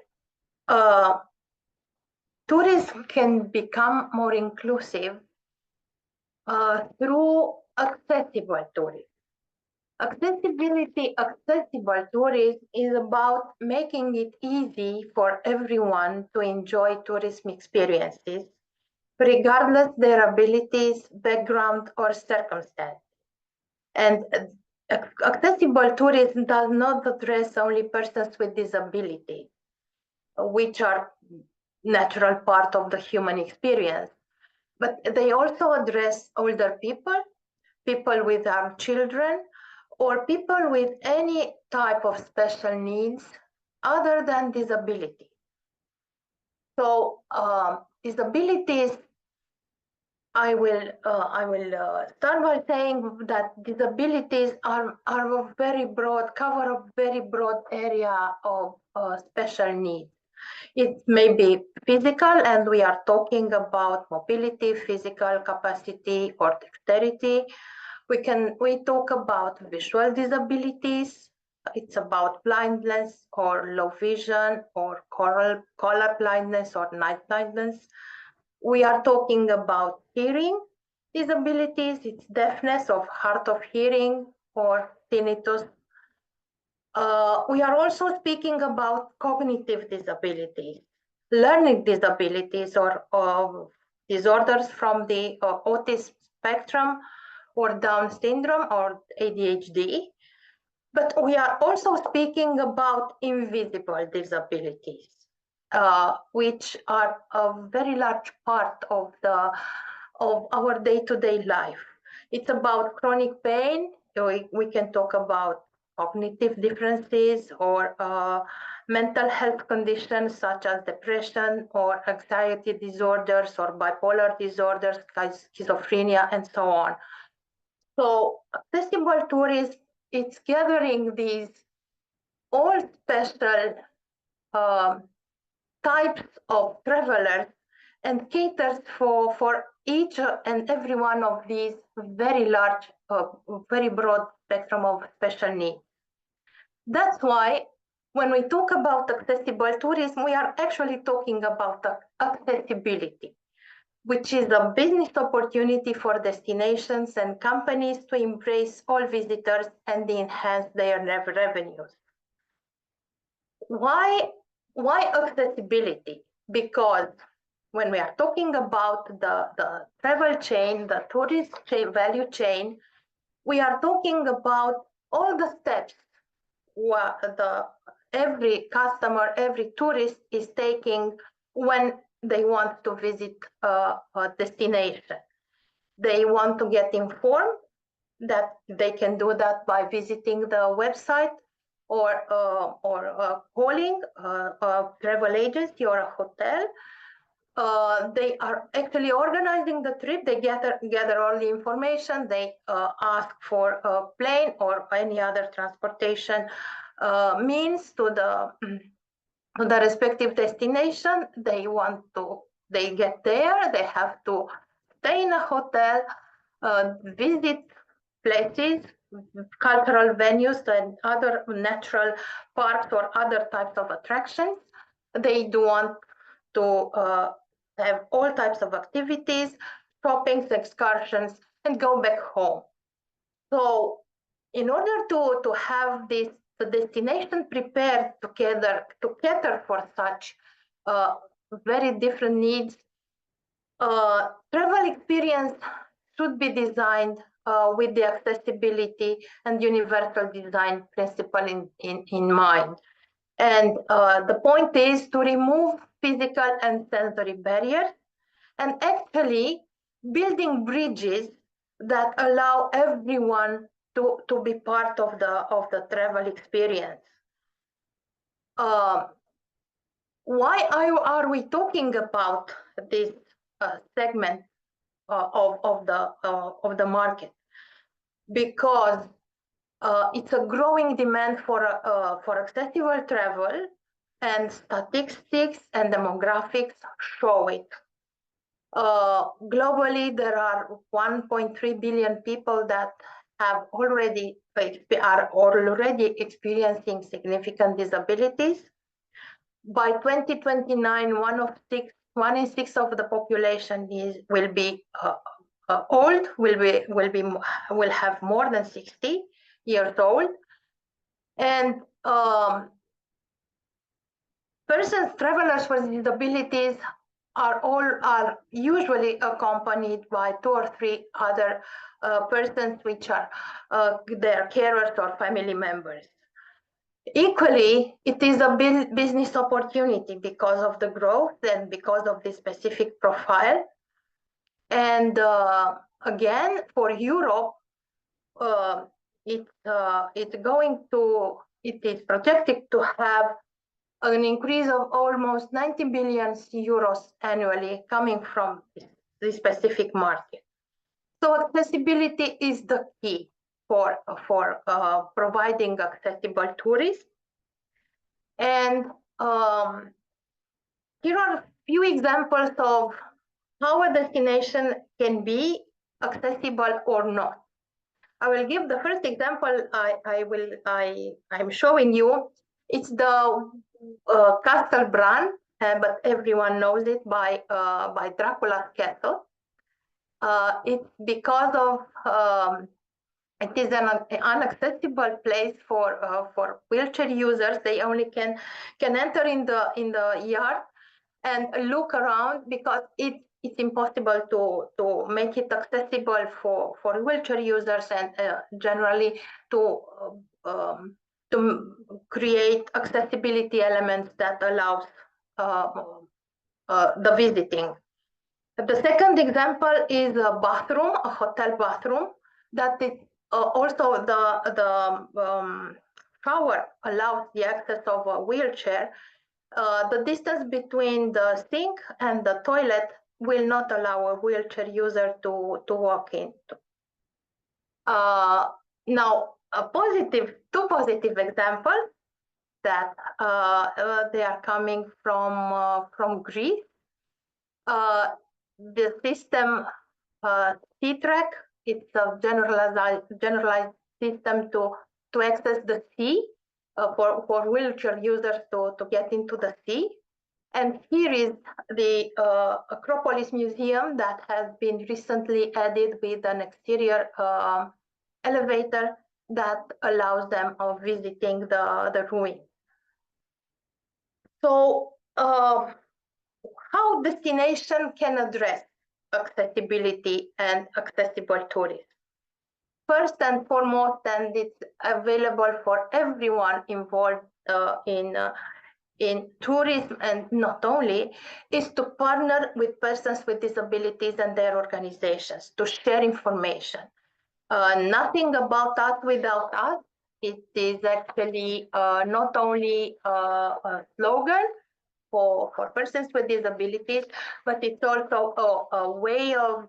tourism can become more inclusive through accessible tourism. Accessible tourism is about making it easy for everyone to enjoy tourism experiences, regardless their abilities, background, or circumstance. And accessible tourism does not address only persons with disabilities, which are natural part of the human experience, but they also address older people, people with children, or people with any type of special needs other than disability. So disabilities, I will start by saying that disabilities are a very broad, cover a very broad area of special needs. It may be physical, and we are talking about mobility, physical capacity, or dexterity. We talk about visual disabilities. It's about blindness or low vision or color blindness or night blindness. We are talking about hearing disabilities. It's deafness of hard of hearing or tinnitus. We are also speaking about cognitive disabilities, learning disabilities, or disorders from the autism spectrum, or Down syndrome, or ADHD. But we are also speaking about invisible disabilities, which are a very large part of our day-to-day life. It's about chronic pain. We can talk about cognitive differences or mental health conditions such as depression or anxiety disorders or bipolar disorders, schizophrenia, and so on. So accessible tourism, it's gathering these all special types of travelers and caters for each and every one of these very large, very broad spectrum of special needs. That's why when we talk about accessible tourism, we are actually talking about accessibility, which is a business opportunity for destinations and companies to embrace all visitors and enhance their revenues. Why accessibility? Because when we are talking about the travel chain, the tourist value chain, we are talking about all the steps every customer, every tourist is taking when they want to visit a destination. They want to get informed that they can do that by visiting the website or calling a travel agency or a hotel. They are actually organizing the trip. They gather all the information. They ask for a plane or any other transportation means to the respective destination. They get there. They have to stay in a hotel, visit places, cultural venues, and other natural parks or other types of attractions. They do want to have all types of activities, shoppings, excursions, and go back home. So in order to have the destination prepared to cater for such very different needs, travel experience should be designed with the accessibility and universal design principle in mind. And the point is to remove physical and sensory barriers and actually building bridges that allow everyone to be part of the travel experience. Why are we talking about this segment of the market? Because it's a growing demand for accessible travel, and statistics and demographics show it. Globally, there are 1.3 billion people that are already experiencing significant disabilities. By 2029, one in six of the population will be old, will have more than 60 years old, and travelers with disabilities are usually accompanied by 2 or 3 other persons, which are their carers or family members. Equally, it is a business opportunity because of the growth and because of the specific profile. And again, for Europe, it is projected to have an increase of almost 90 billion euros annually coming from this specific market. So accessibility is the key for providing accessible tourism. And here are a few examples of how a destination can be accessible or not. I will give the first example I'm showing you. It's the Castle Bran, but everyone knows it by Dracula's Castle. It's because of it is an inaccessible place for wheelchair users. They only can enter in the yard and look around because it's impossible to make it accessible for wheelchair users and generally to create accessibility elements that allows the visiting. The second example is a bathroom, a hotel bathroom, that is also the shower allows the access of a wheelchair. The distance between the sink and the toilet will not allow a wheelchair user to walk into. Now, two positive examples that they are coming from Greece. The system Sea-Track, it's a generalized system to access the sea for wheelchair users to get into the sea. And here is the Acropolis Museum that has been recently added with an exterior elevator that allows them of visiting the ruins. So how destination can address accessibility and accessible tourism? First and foremost, and it's available for everyone involved in tourism and not only, is to partner with persons with disabilities and their organizations to share information. Nothing about us without us. It is actually not only a slogan for persons with disabilities, but it's also a way of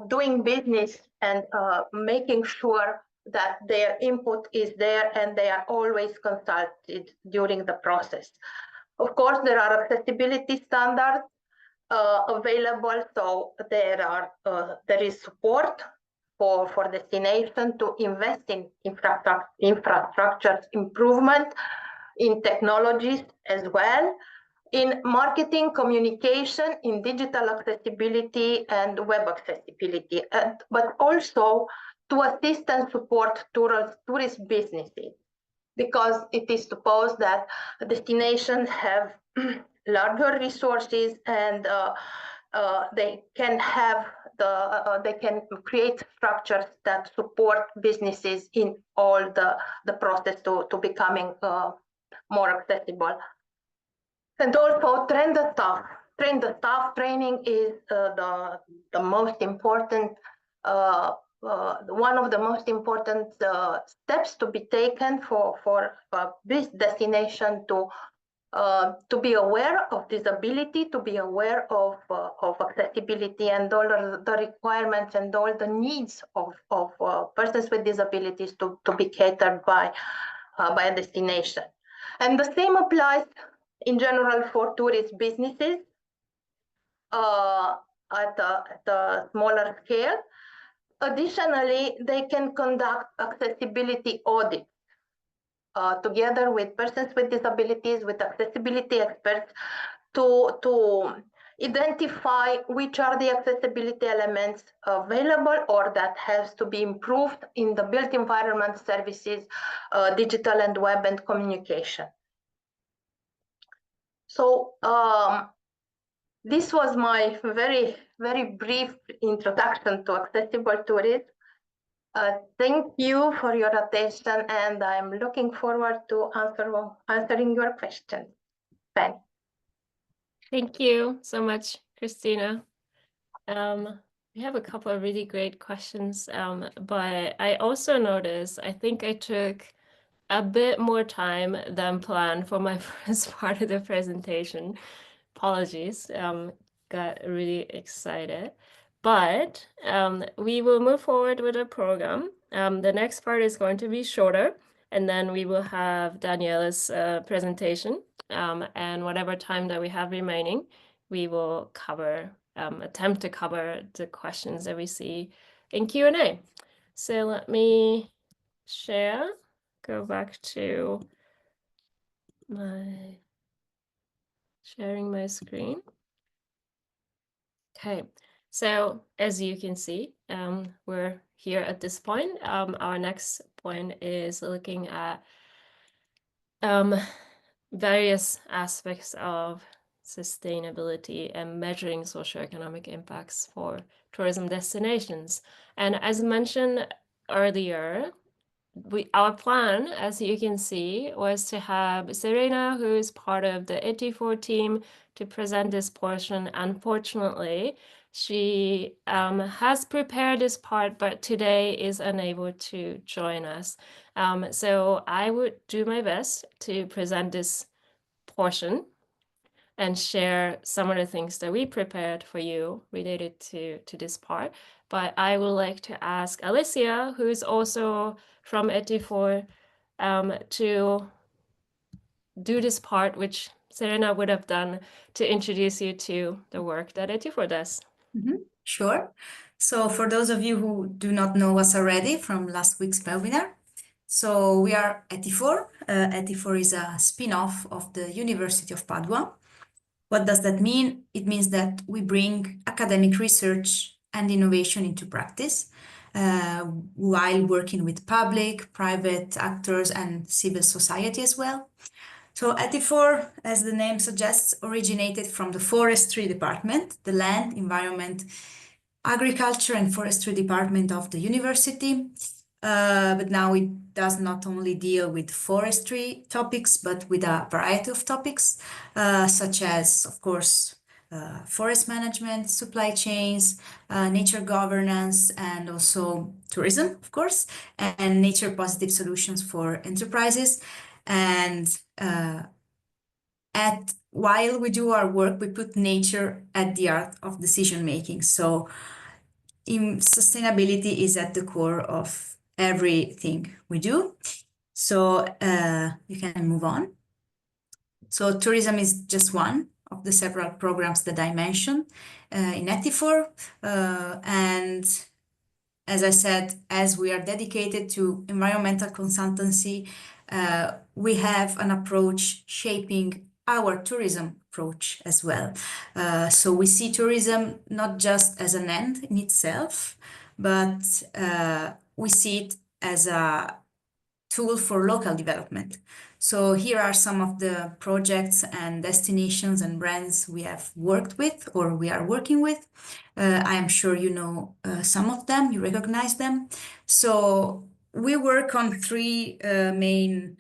doing business and making sure that their input is there and they are always consulted during the process. Of course, there are accessibility standards available, so there is support for destination to invest in infrastructure improvement, in technologies as well, in marketing, communication, in digital accessibility and web accessibility, but also to assist and support tourist businesses, because it is supposed that destinations have larger resources and they can have they can create structures that support businesses in all the process to becoming more accessible. And also train the staff. Training is the most important, one of the most important steps to be taken for this destination to be aware of disability, to be aware of accessibility and all the requirements and all the needs of persons with disabilities to be catered by a destination. And the same applies in general for tourist businesses at a smaller scale. Additionally, they can conduct accessibility audits together with persons with disabilities, with accessibility experts, to identify which are the accessibility elements available or that has to be improved in the built environment services, digital and web and communication. So this was my very, very brief introduction to accessible tourism. Thank you for your attention, and I'm looking forward to answering your questions. Thanks. Thank you so much, Cristina. We have a couple of really great questions, but I also noticed, I think I took a bit more time than planned for my first part of the presentation. Apologies, got really excited. But we will move forward with the program. The next part is going to be shorter, and then we will have Daniele's presentation. And whatever time that we have remaining, we will cover, attempt to cover the questions that we see in Q&A. So let me share, go back to my sharing my screen. Okay, so as you can see, we're here at this point. Our next point is looking at various aspects of sustainability and measuring socioeconomic impacts for tourism destinations. And as mentioned earlier, our plan, as you can see, was to have Serena, who is part of the Etifor team, to present this portion. Unfortunately, she has prepared this part, but today is unable to join us. So I would do my best to present this portion and share some of the things that we prepared for you related to this part. But I would like to ask Alicia, who is also from Etifor, to do this part, which Serena would have done, to introduce you to the work that Etifor does. Sure. So for those of you who do not know us already from last week's webinar, so we are Etifor. Etifor is a spin-off of the University of Padua. What does that mean? It means that we bring academic research and innovation into practice while working with public, private actors and civil society as well. So Etifor, as the name suggests, originated from the forestry department, the land, environment, agriculture and forestry department of the university. But now it does not only deal with forestry topics, but with a variety of topics, such as, of course, forest management, supply chains, nature governance, and also tourism, of course, and nature positive solutions for enterprises. And while we do our work, we put nature at the heart of decision making. So sustainability is at the core of everything we do. So you can move on. So tourism is just one of the several programs that I mentioned in Etifor. And as I said, as we are dedicated to environmental consultancy, we have an approach shaping our tourism approach as well. So we see tourism not just as an end in itself, but we see it as a tool for local development. So here are some of the projects and destinations and brands we have worked with or we are working with. I am sure you know some of them, you recognize them. So we work on three main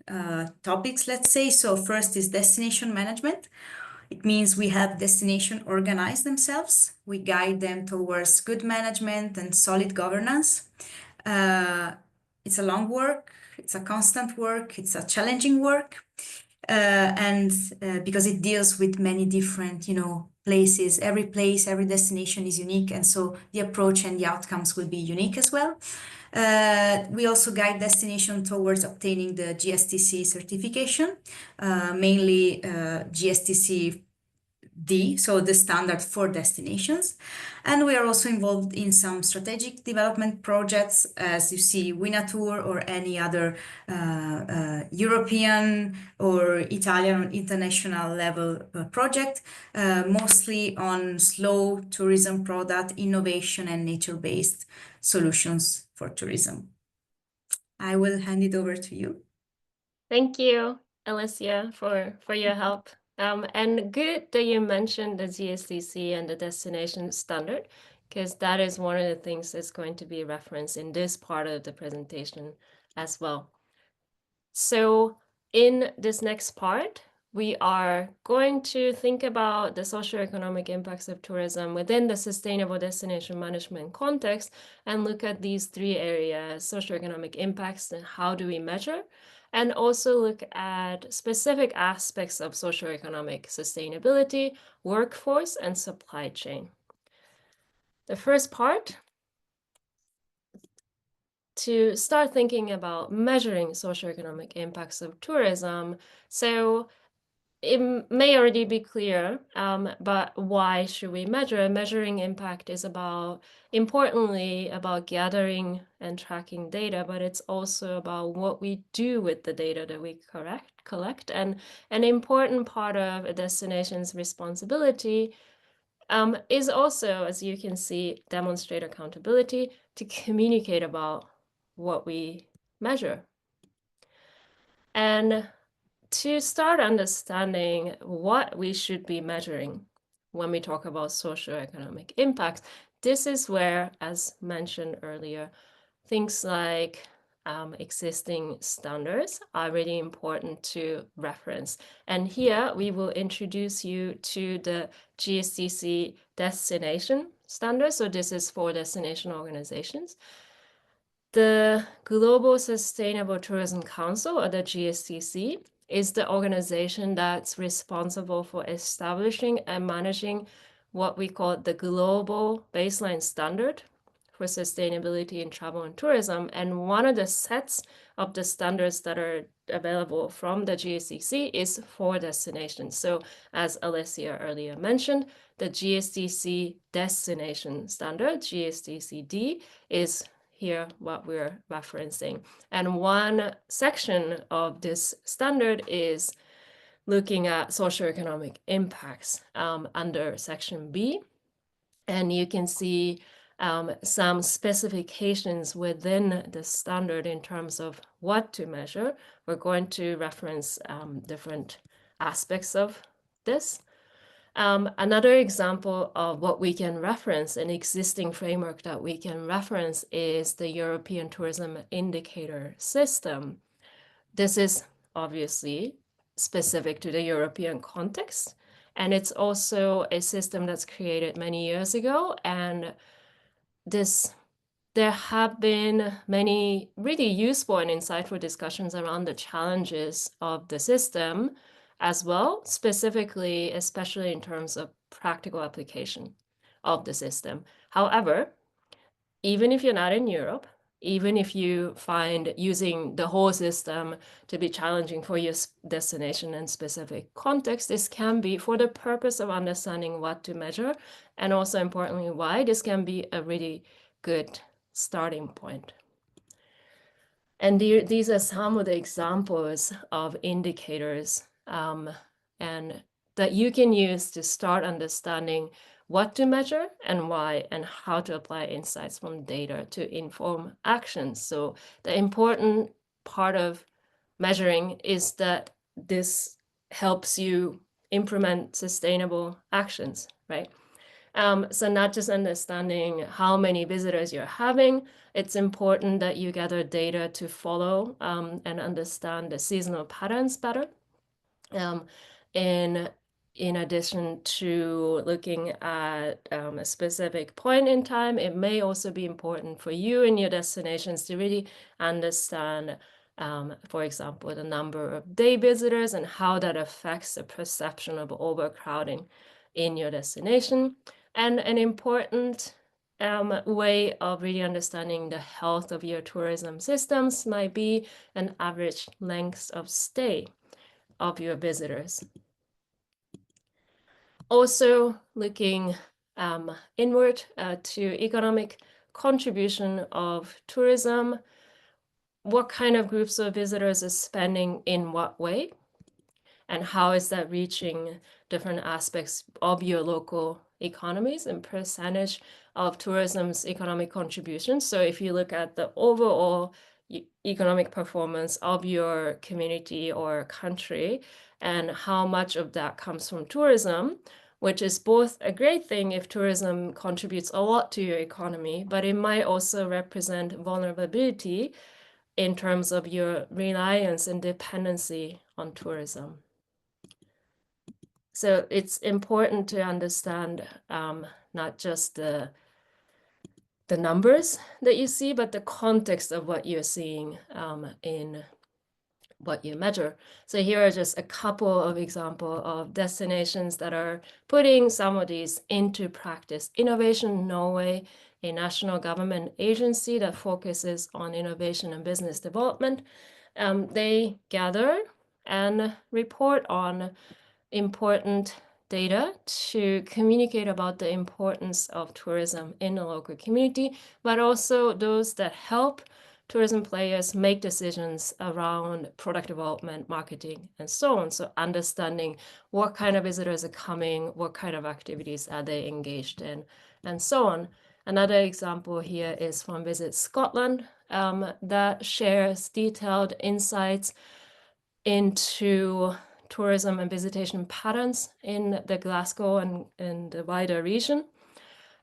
topics, let's say. So first is destination management. It means we have destination organize themselves. We guide them towards good management and solid governance. It's a long work, it's a constant work, it's a challenging work. And because it deals with many different, places, every place, every destination is unique. And so the approach and the outcomes will be unique as well. We also guide destination towards obtaining the GSTC certification, mainly GSTC D, so the standard for destinations. And we are also involved in some strategic development projects, as you see, WeNaTour or any other European or Italian or international level project, mostly on slow tourism product, innovation and nature-based solutions for tourism. I will hand it over to you. Thank you, Alicia, for your help. And good that you mentioned the GSTC and the destination standard, because that is one of the things that's going to be referenced in this part of the presentation as well. So in this next part, we are going to think about the socioeconomic impacts of tourism within the sustainable destination management context and look at these three areas: socioeconomic impacts and how do we measure, and also look at specific aspects of socioeconomic sustainability, workforce, and supply chain. The first part, to start thinking about measuring socioeconomic impacts of tourism. So it may already be clear, but why should we measure? Measuring impact is importantly about gathering and tracking data, but it's also about what we do with the data that we collect. And an important part of a destination's responsibility is also, as you can see, demonstrate accountability to communicate about what we measure. And to start understanding what we should be measuring when we talk about socioeconomic impacts, this is where, as mentioned earlier, things like existing standards are really important to reference. And here we will introduce you to the GSTC destination standards. So this is for destination organizations. The Global Sustainable Tourism Council, or the GSTC, is the organization that's responsible for establishing and managing what we call the global baseline standard for sustainability in travel and tourism. And one of the sets of the standards that are available from the GSTC is for destinations. So as Alicia earlier mentioned, the GSTC destination standard, GSTC-D, is here what we're referencing. And one section of this standard is looking at socioeconomic impacts under section B. And you can see some specifications within the standard in terms of what to measure. We're going to reference different aspects of this. Another example of what we can reference, an existing framework that we can reference, is the European Tourism Indicator System. This is obviously specific to the European context, and it's also a system that's created many years ago. And there have been many really useful and insightful discussions around the challenges of the system as well, specifically, especially in terms of practical application of the system. However, even if you're not in Europe, even if you find using the whole system to be challenging for your destination and specific context, this can be, for the purpose of understanding what to measure, and also importantly why, this can be a really good starting point. And these are some of the examples of indicators and that you can use to start understanding what to measure and why, and how to apply insights from data to inform actions. So the important part of measuring is that this helps you implement sustainable actions, right? So not just understanding how many visitors you're having, it's important that you gather data to follow and understand the seasonal patterns better. In addition to looking at a specific point in time, it may also be important for you and your destinations to really understand, for example, the number of day visitors and how that affects the perception of overcrowding in your destination. And an important way of really understanding the health of your tourism systems might be an average length of stay of your visitors. Also looking inward to economic contribution of tourism, what kind of groups of visitors is spending in what way, and how is that reaching different aspects of your local economies and percentage of tourism's economic contribution. So if you look at the overall economic performance of your community or country and how much of that comes from tourism, which is both a great thing if tourism contributes a lot to your economy, but it might also represent vulnerability in terms of your reliance and dependency on tourism. So it's important to understand not just the numbers that you see, but the context of what you're seeing in what you measure. So here are just a couple of examples of destinations that are putting some of these into practice. Innovation Norway, a national government agency that focuses on innovation and business development. They gather and report on important data to communicate about the importance of tourism in the local community, but also those that help tourism players make decisions around product development, marketing, and so on. So understanding what kind of visitors are coming, what kind of activities are they engaged in, and so on. Another example here is from Visit Scotland that shares detailed insights into tourism and visitation patterns in the Glasgow and the wider region.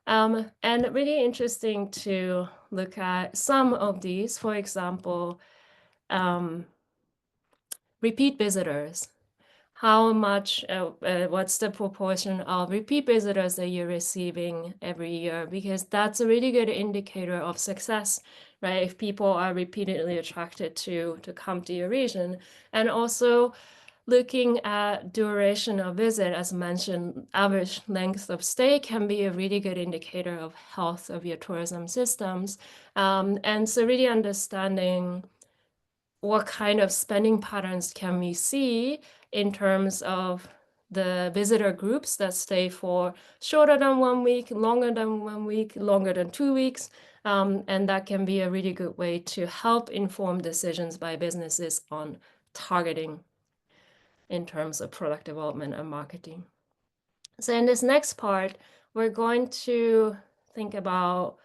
And really interesting to look at some of these, for example, repeat visitors. How much, what's the proportion of repeat visitors that you're receiving every year? Because that's a really good indicator of success, right? If people are repeatedly attracted to come to your region. And also looking at duration of visit, as mentioned, average length of stay can be a really good indicator of health of your tourism systems. And so really understanding what kind of spending patterns can we see in terms of the visitor groups that stay for shorter than 1 week, longer than 1 week, longer than 2 weeks. And that can be a really good way to help inform decisions by businesses on targeting in terms of product development and marketing. So in this next part, we're going to think about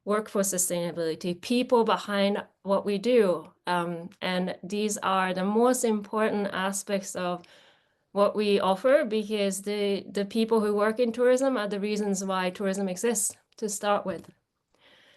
workforce sustainability, people behind what we do. And these are the most important aspects of what we offer, because the people who work in tourism are the reasons why tourism exists to start with.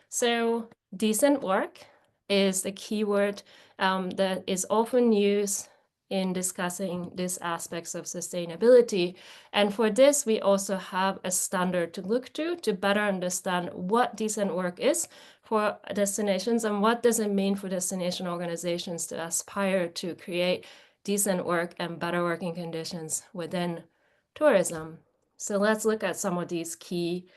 So decent work is the keyword that is often used in discussing these aspects of sustainability. And for this, we also have a standard to look to better understand what decent work is for destinations and what does it mean for destination organizations to aspire to create decent work and better working conditions within tourism. So let's look at some of these key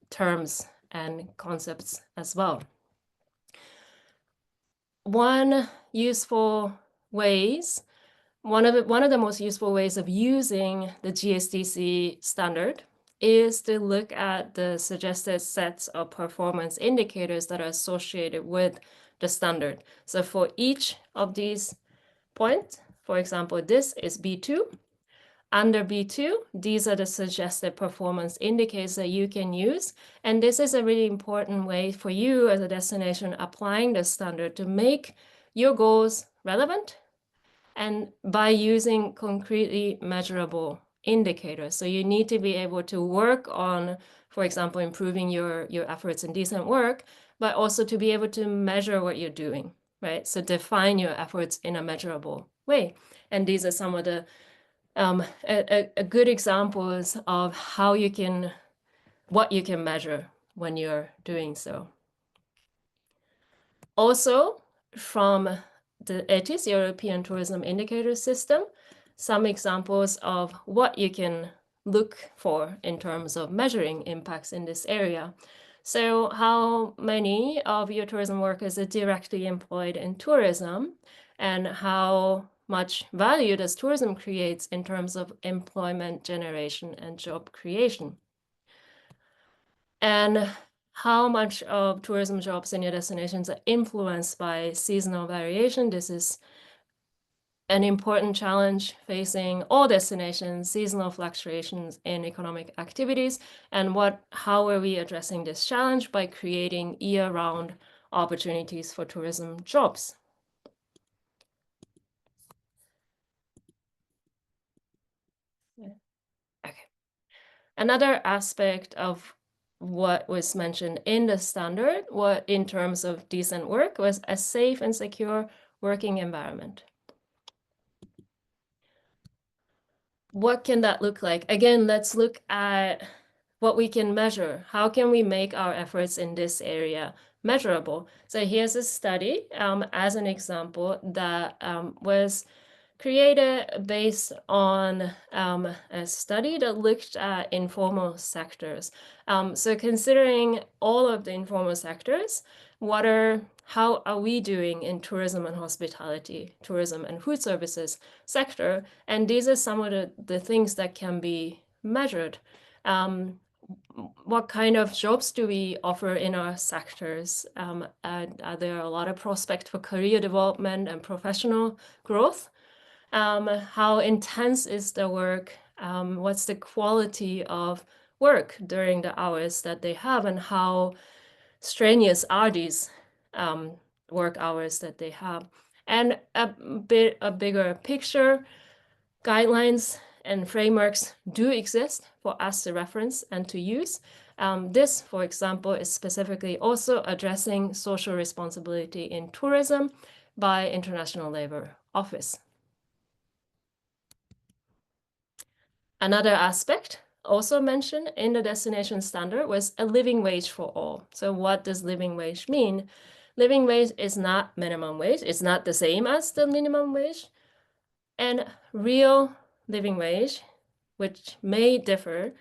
terms and concepts as well. One of the most useful ways of using the GSDC standard is to look at the suggested sets of performance indicators that are associated with the standard. So for each of these points, for example, this is B2. Under B2, these are the suggested performance indicators that you can use. And this is a really important way for you as a destination applying the standard to make your goals relevant and by using concretely measurable indicators. So you need to be able to work on, for example, improving your efforts in decent work, but also to be able to measure what you're doing, right? So define your efforts in a measurable way. And these are some of the good examples of how you can, what you can measure when you're doing so. Also, from the ETIS, European Tourism Indicator System, some examples of what you can look for in terms of measuring impacts in this area. So how many of your tourism workers are directly employed in tourism, and how much value does tourism create in terms of employment generation and job creation? And how much of tourism jobs in your destinations are influenced by seasonal variation? This is an important challenge facing all destinations, seasonal fluctuations in economic activities, and how are we addressing this challenge? By creating year-round opportunities for tourism jobs. Okay. Another aspect of what was mentioned in the standard, in terms of decent work, was a safe and secure working environment. What can that look like? Again, let's look at what we can measure. How can we make our efforts in this area measurable? So here's a study as an example that was created based on a study that looked at informal sectors. So considering all of the informal sectors, how are we doing in tourism and hospitality, tourism and food services sector? And these are some of the things that can be measured. What kind of jobs do we offer in our sectors? Are there a lot of prospects for career development and professional growth? How intense is the work? What's the quality of work during the hours that they have, and how strenuous are these work hours that they have? And a bigger picture, guidelines and frameworks do exist for us to reference and to use. This, for example, is specifically also addressing social responsibility in tourism by International Labour Office. Another aspect also mentioned in the destination standard was a living wage for all. So what does living wage mean? Living wage is not minimum wage. It's not the same as the minimum wage. And real living wage, which may differ,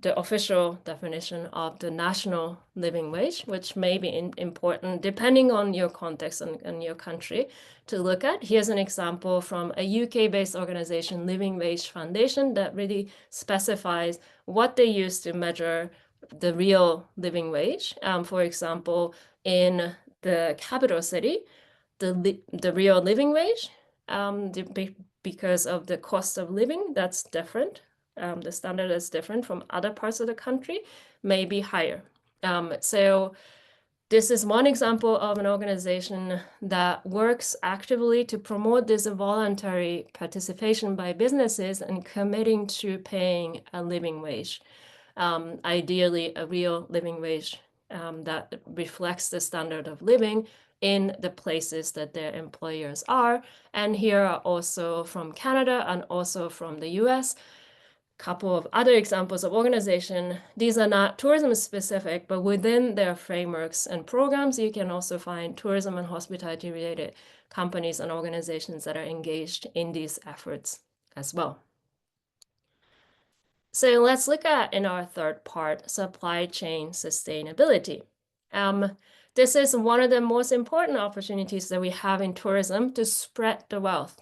the official definition of the national living wage, which may be important depending on your context and your country to look at. Here's an example from a UK-based organization, Living Wage Foundation, that really specifies what they use to measure the real living wage. For example, in the capital city, the real living wage, because of the cost of living, that's different. The standard is different from other parts of the country, may be higher. So this is one example of an organization that works actively to promote this voluntary participation by businesses and committing to paying a living wage, ideally a real living wage that reflects the standard of living in the places that their employers are. And here are also from Canada and also from the US, couple of other examples of organization. These are not tourism specific, but within their frameworks and programs, you can also find tourism and hospitality related companies and organizations that are engaged in these efforts as well. So let's look at, in our third part, supply chain sustainability. This is one of the most important opportunities that we have in tourism to spread the wealth,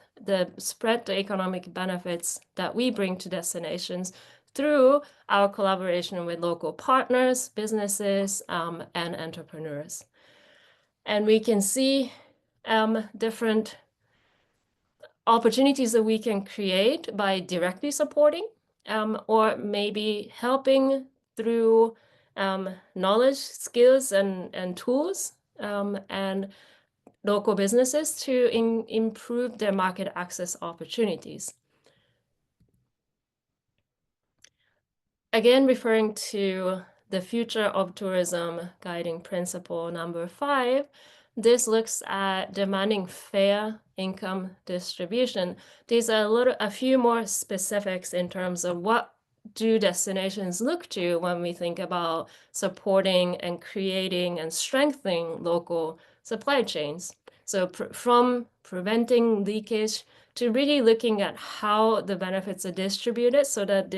spread the economic benefits that we bring to destinations through our collaboration with local partners, businesses, and entrepreneurs. And we can see different opportunities that we can create by directly supporting or maybe helping through knowledge, skills, and tools, and local businesses to improve their market access opportunities. Again, referring to the future of tourism guiding principle number 5, this looks at demanding fair income distribution. These are a few more specifics in terms of what do destinations look to when we think about supporting and creating and strengthening local supply chains. So from preventing leakage to really looking at how the benefits are distributed so that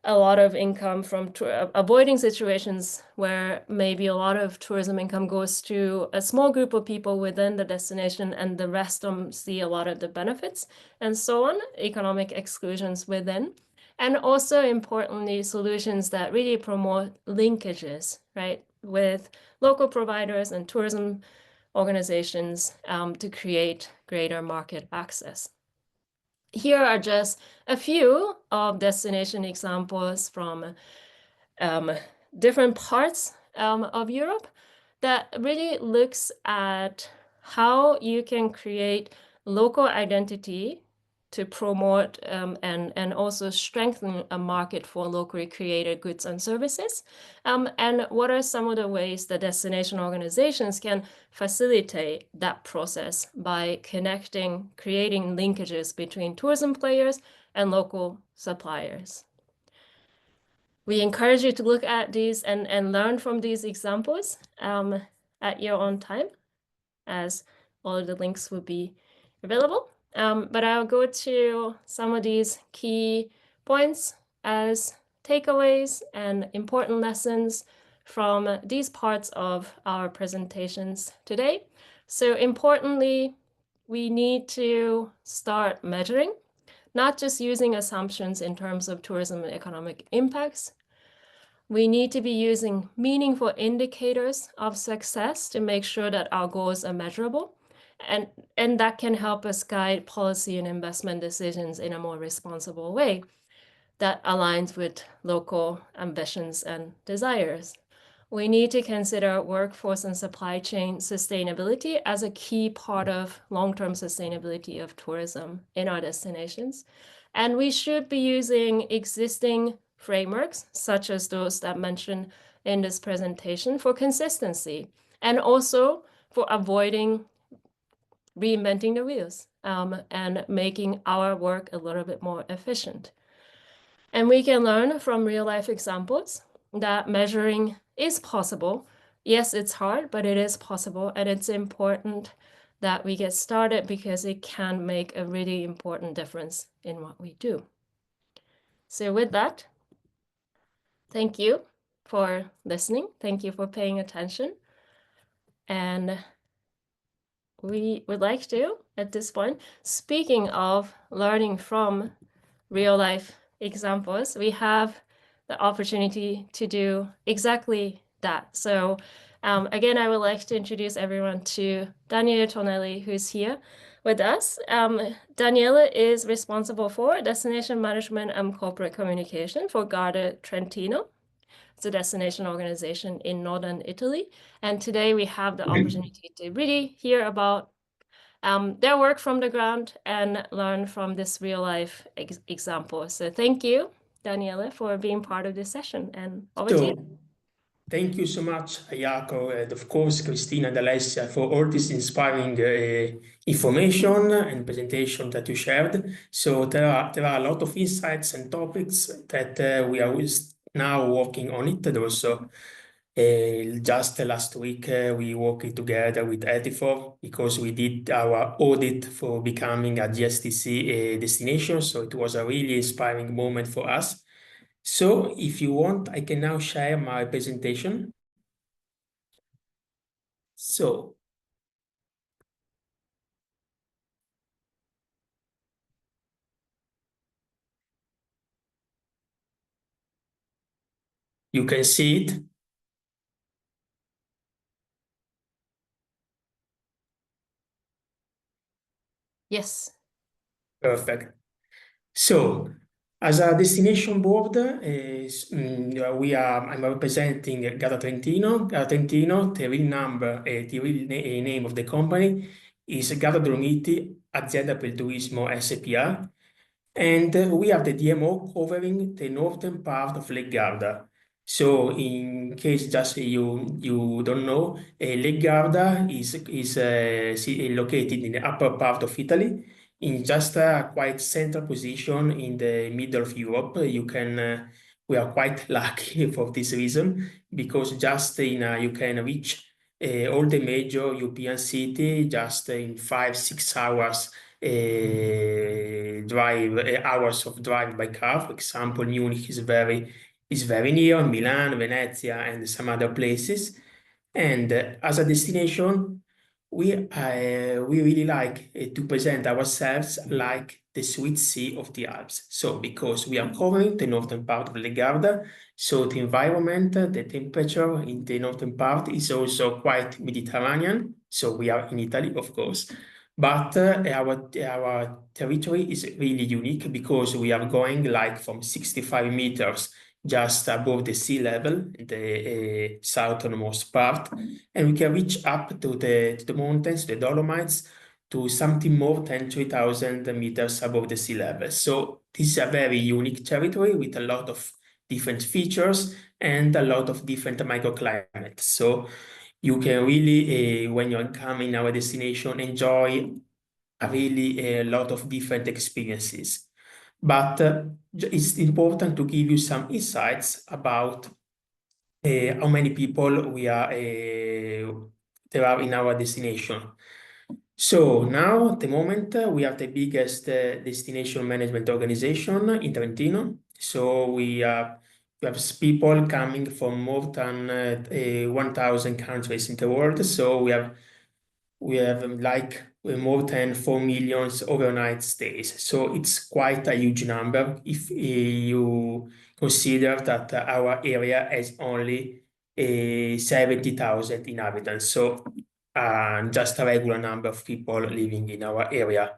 a lot of income from avoiding situations where maybe a lot of tourism income goes to a small group of people within the destination and the rest don't see a lot of the benefits, and so on, economic exclusions within. And also importantly, solutions that really promote linkages, right, with local providers and tourism organizations to create greater market access. Here are just a few of destination examples from different parts of Europe that really looks at how you can create local identity to promote and also strengthen a market for locally created goods and services. And what are some of the ways that destination organizations can facilitate that process by creating linkages between tourism players and local suppliers. We encourage you to look at these and learn from these examples at your own time, as all of the links will be available. But I'll go to some of these key points as takeaways and important lessons from these parts of our presentations today. So importantly, we need to start measuring, not just using assumptions in terms of tourism and economic impacts. We need to be using meaningful indicators of success to make sure that our goals are measurable. And that can help us guide policy and investment decisions in a more responsible way that aligns with local ambitions and desires. We need to consider workforce and supply chain sustainability as a key part of long-term sustainability of tourism in our destinations. And we should be using existing frameworks, such as those that mentioned in this presentation, for consistency and also for avoiding reinventing the wheels and making our work a little bit more efficient. And we can learn from real-life examples that measuring is possible. Yes, it's hard, but it is possible, and it's important that we get started because it can make a really important difference in what we do. So with that, thank you for listening. Thank you for paying attention. And we would like to, at this point, speaking of learning from real-life examples, we have the opportunity to do exactly that. So again, I would like to introduce everyone to Daniele Tonelli, who's here with us. Daniele is responsible for destination management and corporate communication for Garda Trentino. It's a destination organization in northern Italy. And today we have the opportunity to really hear about their work from the ground and learn from this real-life example. So thank you, Daniele, for being part of this session. And over to you. Thank you so much, Ayako, and of course, Cristina and Alessia, for all this inspiring information and presentation that you shared. So there are a lot of insights and topics that we are now working on it. And also, just last week, we worked together with Etifor because we did our audit for becoming a GSTC destination. So it was a really inspiring moment for us. So if you want, I can now share my presentation. So you can see it. Yes. Perfect. So As a destination board, I'm representing Garda Trentino. Garda Trentino, the real number, the real name of the company is Garda Dolomiti Azienda per il Turismo SPA. And we are the DMO covering the northern part of Lake Garda. So in case just you don't know, Lake Garda is located in the upper part of Italy, in just a quite central position in the middle of Europe. We are quite lucky for this reason, because just you can reach all the major European city just in 5-6 hours hours of drive by car. For example, Munich is very near, Milan, Venezia, and some other places. And as a destination, we really like to present ourselves like the sweet sea of the Alps. So because we are covering the northern part of the Garda, so the environment, the temperature in the northern part is also quite Mediterranean. So we are in Italy, of course. But our territory is really unique because we are going like from 65 meters just above the sea level, the southernmost part, and we can reach up to the mountains, the Dolomites, to something more than 3,000 meters above the sea level. So this is a very unique territory with a lot of different features and a lot of different microclimates. So you can really, when you're coming our destination, enjoy a lot of different experiences. But it's important to give you some insights about how many people there are in our destination. So now, at the moment, we are the biggest destination management organization in Trentino. So we have people coming from more than 1,000 countries in the world. So we have like more than 4 million overnight stays. So it's quite a huge number if you consider that our area has only 70,000 inhabitants. So just a regular number of people living in our area.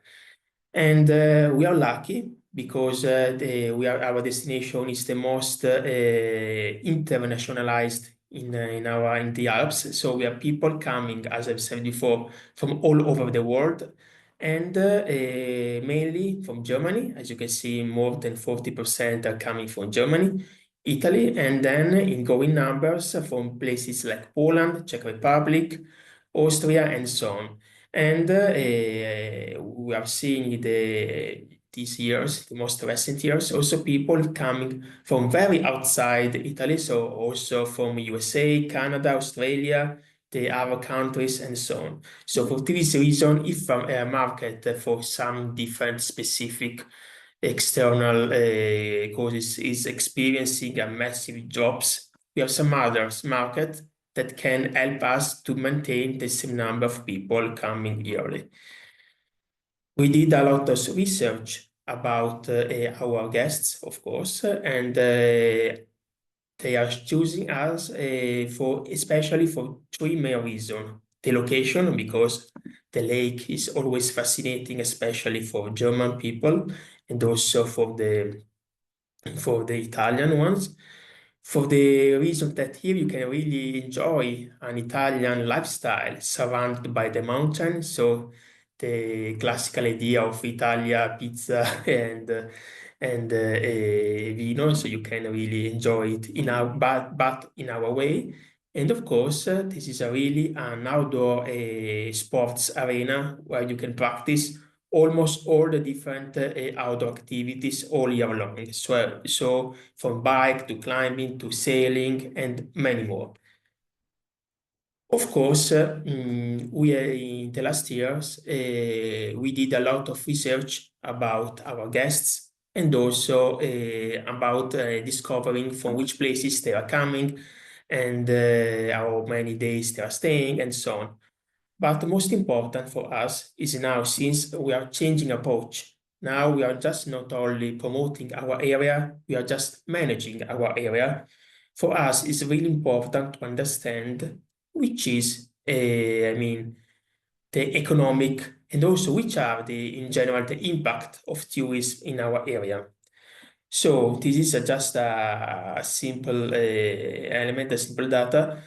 And we are lucky because our destination is the most internationalized in the Alps. So we have people coming, as I've said before, from all over the world, and mainly from Germany. As you can see, more than 40% are coming from Germany, Italy, and then in growing numbers from places like Poland, Czech Republic, Austria, and so on. And we are seeing these years, the most recent years, also people coming from very outside Italy, so also from USA, Canada, Australia, the other countries, and so on. So for this reason, if a market for some different specific external causes is experiencing a massive drops, we have some others market that can help us to maintain the same number of people coming yearly. We did a lot of research about our guests, of course, and they are choosing us especially for 3 main reasons. The location, because the lake is always fascinating, especially for German people, and also for the Italian ones. For the reason that here you can really enjoy an Italian lifestyle surrounded by the mountain. So the classical idea of Italia, pizza, and vino. So you can really enjoy it but in our way. And of course, this is really an outdoor sports arena where you can practice almost all the different outdoor activities all year long. So from bike to climbing to sailing and many more. Of course, in the last years, we did a lot of research about our guests and also about discovering from which places they are coming and how many days they are staying and so on. But the most important for us is now, since we are changing approach, now we are just not only promoting our area, we are just managing our area. For us, it's really important to understand which is, the economic and also which are in general, the impact of tourism in our area. So this is just a simple element, a simple data.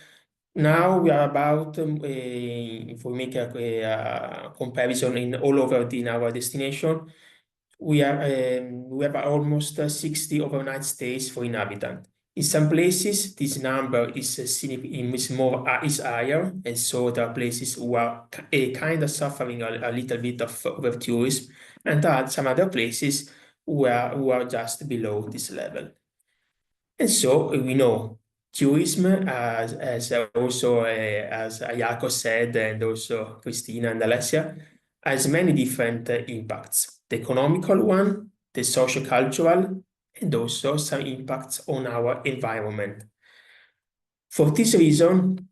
Now we are about, if we make a comparison in all over in our destination, we have almost 60 overnight stays for inhabitant. In some places, this number is more is higher, and so there are places who are kind of suffering a little bit of over tourism, and there are some other places who are just below this level. And so we know tourism, as also as Ayako said, and also Cristina and Alessia, has many different impacts. The economical one, the social-cultural, and also some impacts on our environment. For this reason,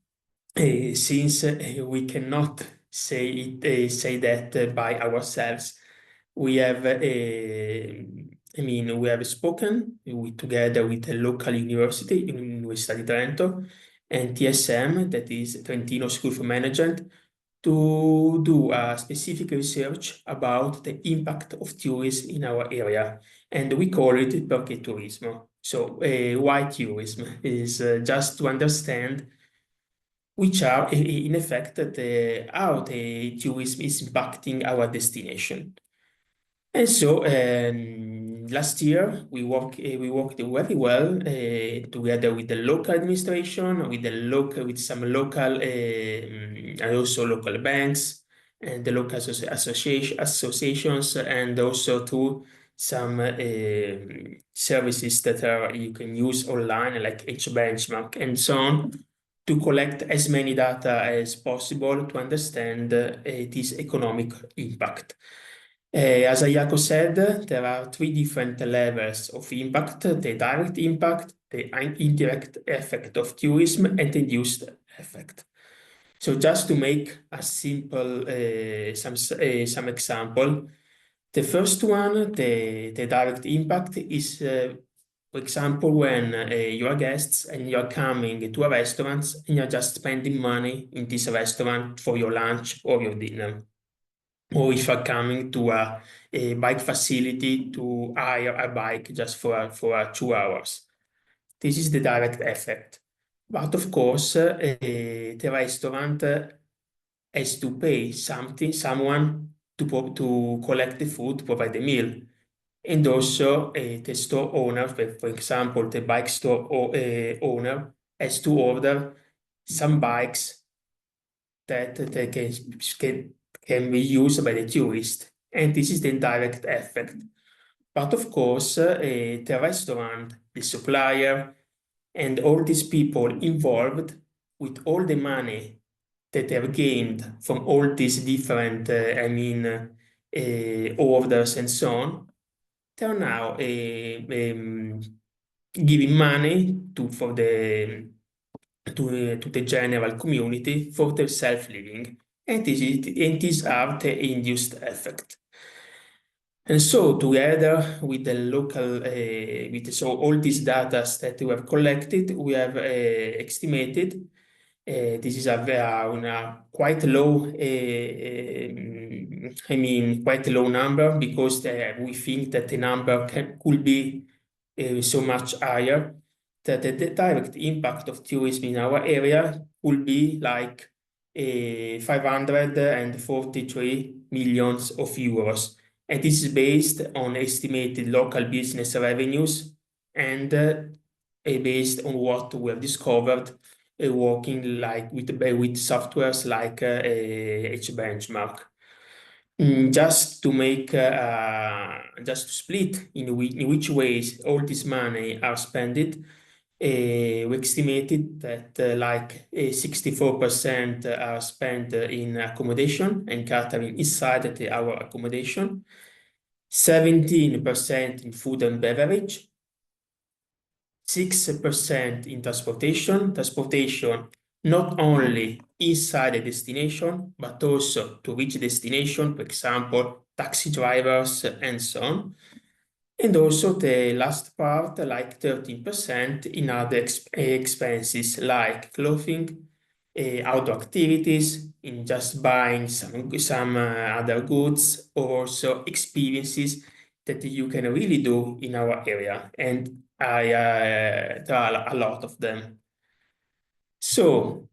since we cannot say that by ourselves, we have we have spoken together with the local university, Università di Trento, and TSM, that is Trentino School for Management, to do a specific research about the impact of tourism in our area. And we call it perché turismo. So why tourism? Is just to understand which are in effect how the tourism is impacting our destination. And so last year we worked very well together with the local administration, with some local and also local banks and the local associations, and also through some services that you can use online, like Benchmark and so on, to collect as many data as possible to understand this economic impact. As Ayako said, there are three different levels of impact: the direct impact, the indirect effect of tourism, and the induced effect. So just to make a simple, some example, the first one, the direct impact is, for example, when you are guests and you're coming to a restaurant and you're just spending money in this restaurant for your lunch or your dinner. Or if you're coming to a bike facility to hire a bike just for 2 hours. This is the direct effect. But of course, the restaurant has to pay someone to collect the food, to provide the meal. And also the store owner, for example, the bike store owner has to order some bikes that they can be used by the tourist. And this is the indirect effect. But of course, the restaurant, the supplier, and all these people involved, with all the money that they have gained from all these different, orders and so on, they are now giving money to the general community for their self-living. And these are the induced effect. And so together with the local, so all these data that we have collected, we have estimated, this is a quite low, quite low number, because we think that the number could be so much higher, that the direct impact of tourism in our area will be like 543 millions of euros. And this is based on estimated local business revenues and based on what we have discovered working like with softwares like Benchmark. Just to make, just to split in which ways all this money are spent, we estimated that like 64% are spent in accommodation and catering inside our accommodation, 17% in food and beverage, 6% in transportation, not only inside the destination, but also to reach destination, for example, taxi drivers and so on. And also the last part, like 13% in other expenses, like clothing, outdoor activities, in just buying some other goods, or also experiences that you can really do in our area, and there are a lot of them. So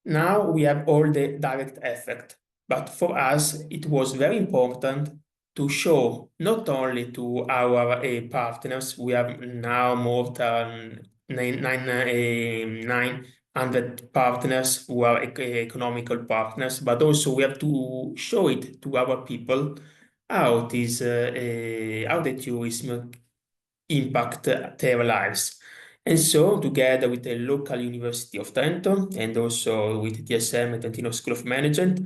now we have all the direct effect, but for us it was very important to show not only to our partners, we have now more than 900 partners who are economical partners, but also we have to show it to our people how it is how the tourism impact their lives. And so, together with the local University of Trento and also with TSM, Trentino School of Management,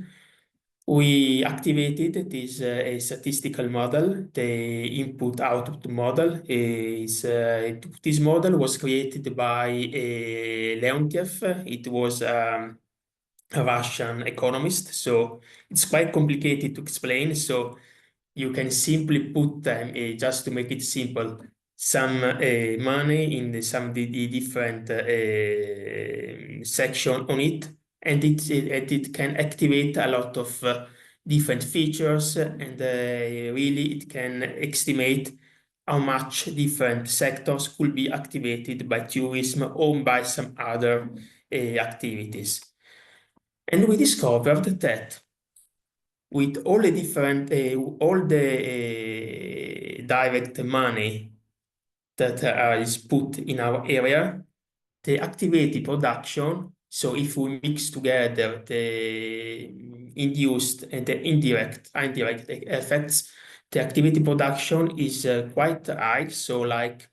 we activated this a statistical model. The input-output model is this model was created by Leontiev. It was a Russian economist, so it's quite complicated to explain. So you can simply put just to make it simple, some money in some the different section on it, and it can activate a lot of different features, and really it can estimate how much different sectors could be activated by tourism or by some other activities. And we discovered that with all the different, all the direct money that is put in our area, the activated production, so if we mix together the induced and the indirect effects, the activity production is quite high, so like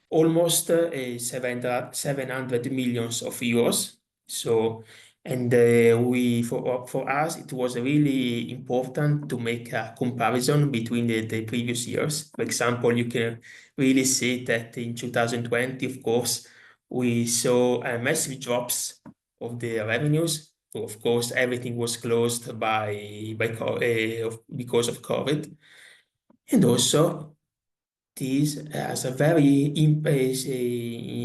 almost 700 millions of euros. So, and for us, it was really important to make a comparison between the previous years. For example, you can really see that in 2020, of course, we saw massive drops of the revenues. So of course, everything was closed because of COVID. And also, this has a very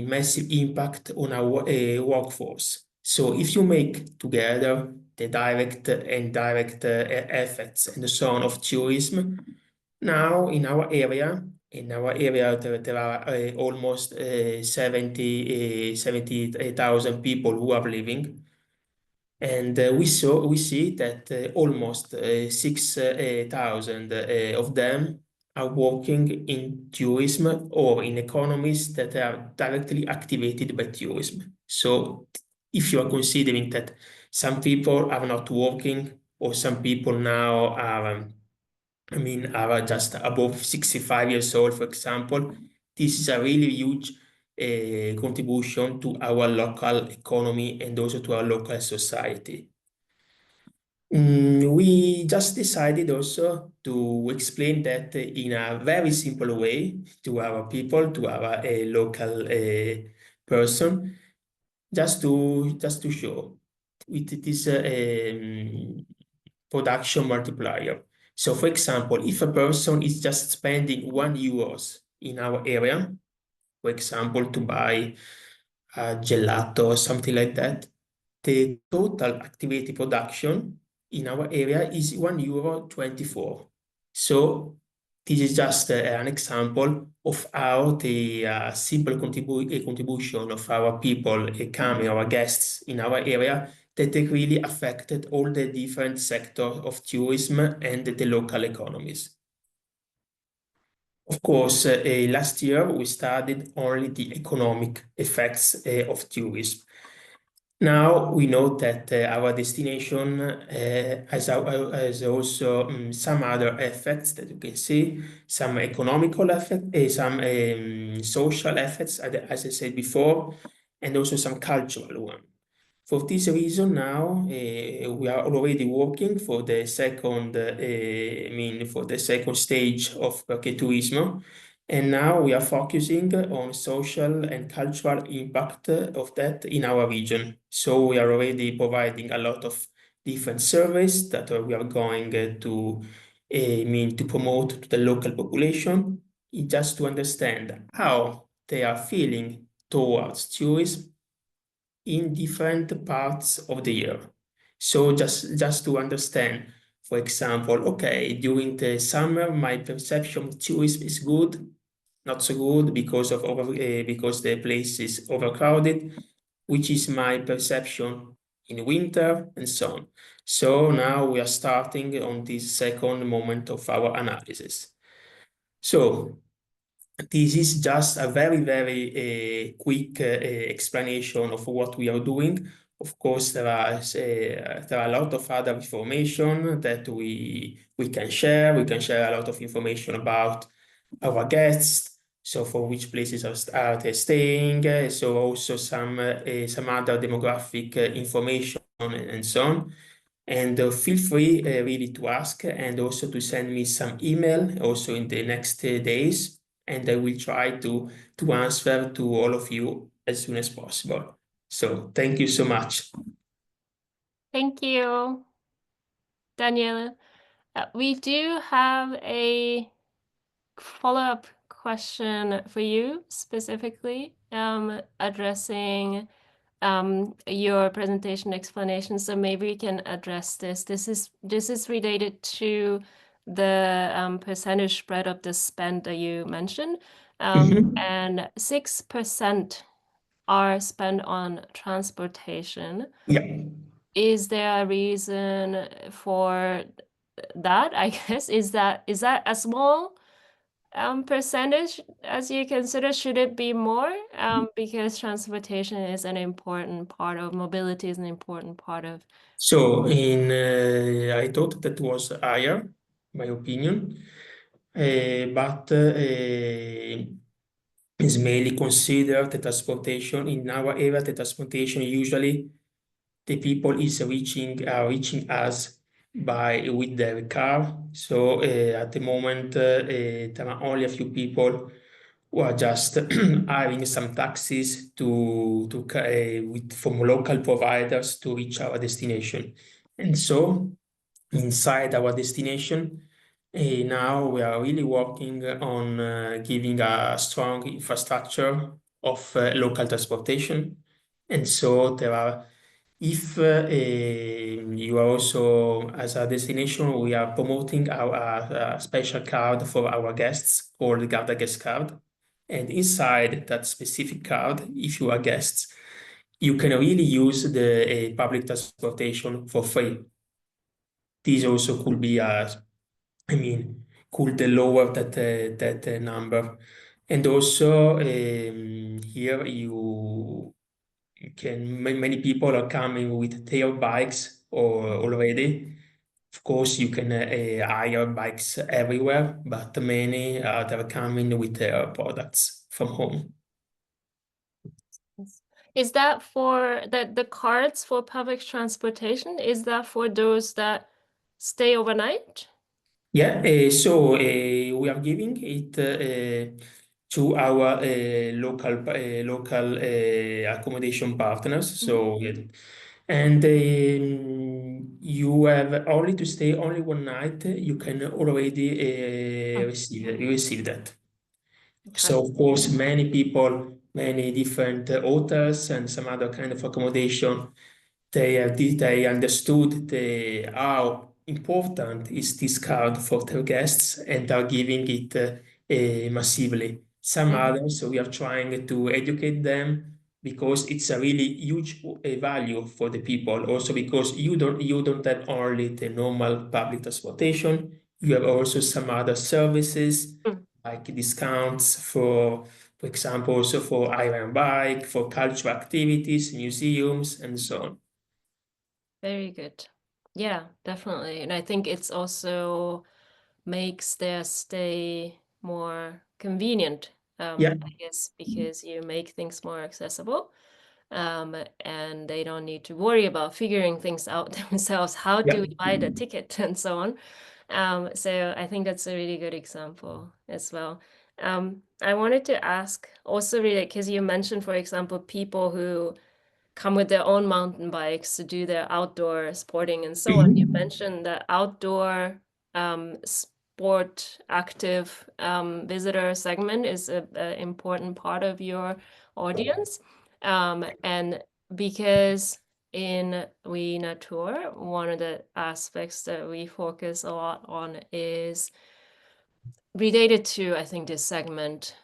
massive impact on our workforce. So if you make together the direct and indirect effects and so on of tourism, now in our area there are almost 70,000 people who are living. And we see that almost 6,000 of them are working in tourism or in economies that are directly activated by tourism. So if you are considering that some people are not working, or some people now are, are just above 65 years old, for example, this is a really huge contribution to our local economy and also to our local society. We just decided also to explain that in a very simple way to our people, to our local person, just to show with this production multiplier. So, for example, if a person is just spending €1 in our area, for example, to buy a gelato or something like that, the total activity production in our area is €1.24. So this is just an example of how the simple contribution of our people coming, our guests in our area, that they really affected all the different sectors of tourism and the local economies. Of course, last year we studied only the economic effects of tourism. Now we know that our destination has also some other effects that you can see, some economical effects, some social effects, as I said before, and also some cultural one. For this reason, now we are already working for the second, for the second stage of Turismo. And now we are focusing on social and cultural impact of that in our region. So we are already providing a lot of different surveys that we are going to promote to the local population, just to understand how they are feeling towards tourism in different parts of the year. So just to understand For example, okay, during the summer, my perception of tourism is good, not so good because of because the place is overcrowded, which is my perception in winter, and so on. So now we are starting on this second moment of our analysis. So this is just a very, very quick explanation of what we are doing. Of course, there are a lot of other information that we can share. We can share a lot of information about our guests, so for which places are they staying, so also some other demographic information and so on. And feel free really to ask and also to send me some email also in the next days, and I will try to answer to all of you as soon as possible. So thank you so much. Thank you, Daniele. We do have a follow-up question for you specifically, addressing your presentation explanation. So maybe we can address this. This is related to the percentage spread of the spend that you mentioned, and 6% are spent on transportation. Yeah. Is there a reason for that? I guess is that a small percentage as you consider? Should it be more? Because transportation is an important part of mobility, is an important part of. So I thought that was higher, my opinion, but is mainly considered the transportation in our area. The transportation usually the people is reaching us with their car. So at the moment there are only a few people who are just hiring some taxis from local providers to reach our destination. And so inside our destination, now we are really working on giving a strong infrastructure of local transportation. And so there are, if you are also, as a destination, we are promoting our special card for our guests called Garda Guest Card. And inside that specific card, if you are guests, you can really use the public transportation for free. This also could be could lower that number. And also here you can, many people are coming with their bikes already. Of course, you can hire bikes everywhere, but many they're coming with their products from home. Is that for the cards for public transportation? Is that for those that stay overnight? Yeah, so we are giving it to our local accommodation partners. So, and you have only to stay only one night. You can already receive that. So of course, many people, many different hotels and some other kind of accommodation, they understood how important is this card for their guests and are giving it massively. Some others, we are trying to educate them because it's a really huge value for the people. Also because you don't have only the normal public transportation, you have also some other services like discounts for example, also for Iron Bike, for cultural activities, museums, and so on. Very good. Yeah, definitely. And I think it's also makes their stay more convenient, Yeah. I guess, because you make things more accessible, and they don't need to worry about figuring things out themselves. How do we buy the ticket and so on? So I think that's a really good example as well. I wanted to ask also really, because you mentioned, for example, people who come with their own mountain bikes to do their outdoor sporting and so on. You mentioned the outdoor sport active visitor segment is an important part of your audience. And because in WeNaTour, one of the aspects that we focus a lot on is related to, I think, this segment,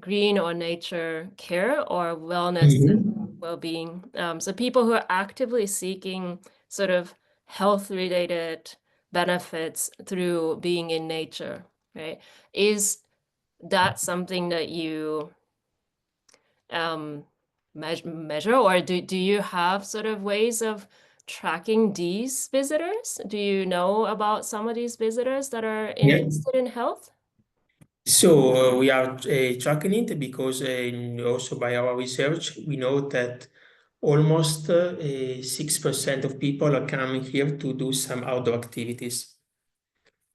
green or nature care or wellness and well-being. So people who are actively seeking sort of health-related benefits through being in nature, right? Is that something that you measure, or do you have sort of ways of tracking these visitors? Do you know about some of these visitors that are interested in health? So we are tracking it because also by our research, we know that almost 6% of people are coming here to do some outdoor activities.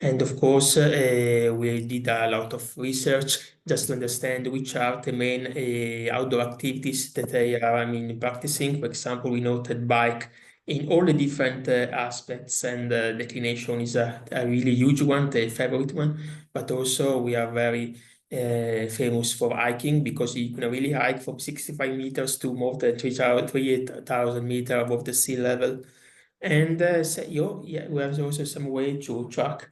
And of course, we did a lot of research just to understand which are the main outdoor activities that they are, practicing. For example, we noted bike in all the different aspects, and declination is a really huge one, the favorite one. But also we are very famous for hiking, because you can really hike from 65 meters to more than 3,000 meters above the sea level. And we have also some way to track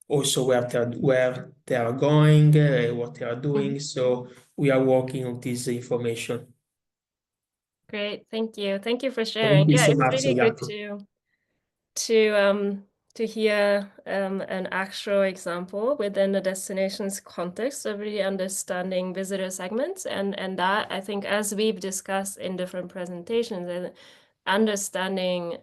also where they are going, what they are doing. So we are working on this information. Great, thank you. Thank you for Thank sharing. you Yeah, so it's much, really good Ayako. to hear an actual example within the destination's context of really understanding visitor segments, and that, I think, as we've discussed in different presentations, and understanding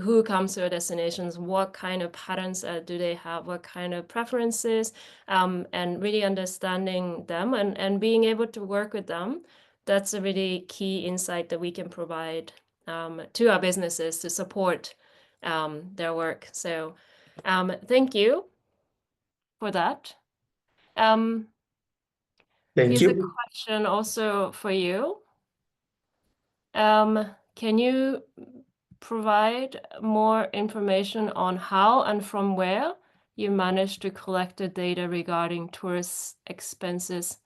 who comes to our destinations, what kind of patterns do they have, what kind of preferences, and really understanding them and being able to work with them. That's a really key insight that we can provide to our businesses to support their work. So thank you for that. Thank Here's a you. question also for you. Can you provide more information on how and from where you managed to collect the data regarding tourist expenses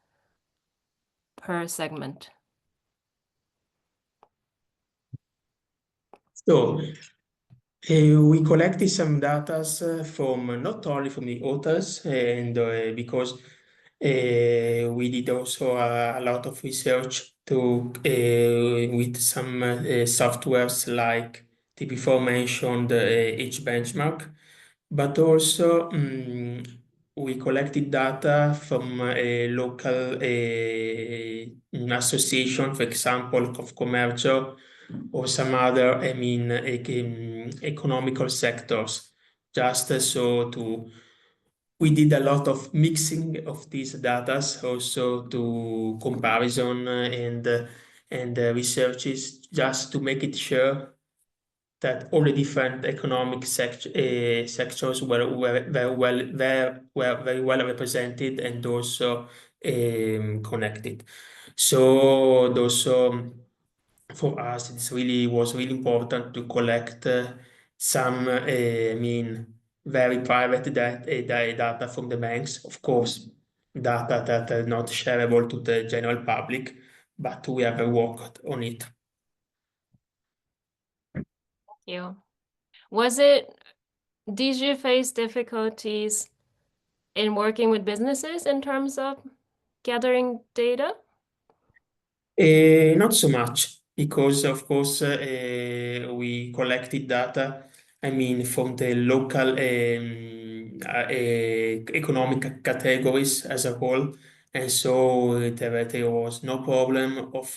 per segment? So we collected some data from not only from the hotels, and because we did also a lot of research to with some softwares like the before mentioned H benchmark, but also we collected data from a local association, for example, of Commercio, or some other, economical sectors, just we did a lot of mixing of these data, also to comparison and researches, just to make it sure that all the different economic sectors were very well represented and also connected. So also for us, was really important to collect some, very private data from the banks, of course, data that are not shareable to the general public, but we have worked on it. Thank you. Did you face difficulties in working with businesses in terms of gathering data? Not so much, because of course we collected data, from the local economic categories as a whole, and so there was no problem of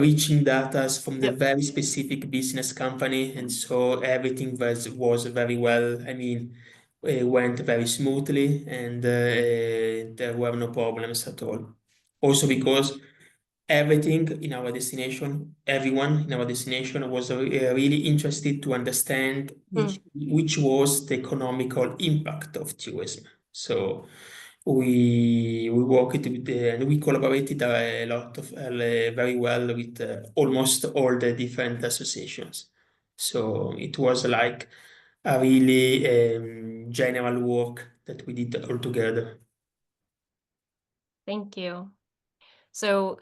reaching data from the Yep. very specific business company, and so everything was very well. Went very smoothly, and there were no problems at all. Also because everyone in our destination was really interested to understand which was the economical impact of tourism. So we worked with and we collaborated a lot of very well with almost all the different associations. So it was like a really general work that we did all together. Thank you. So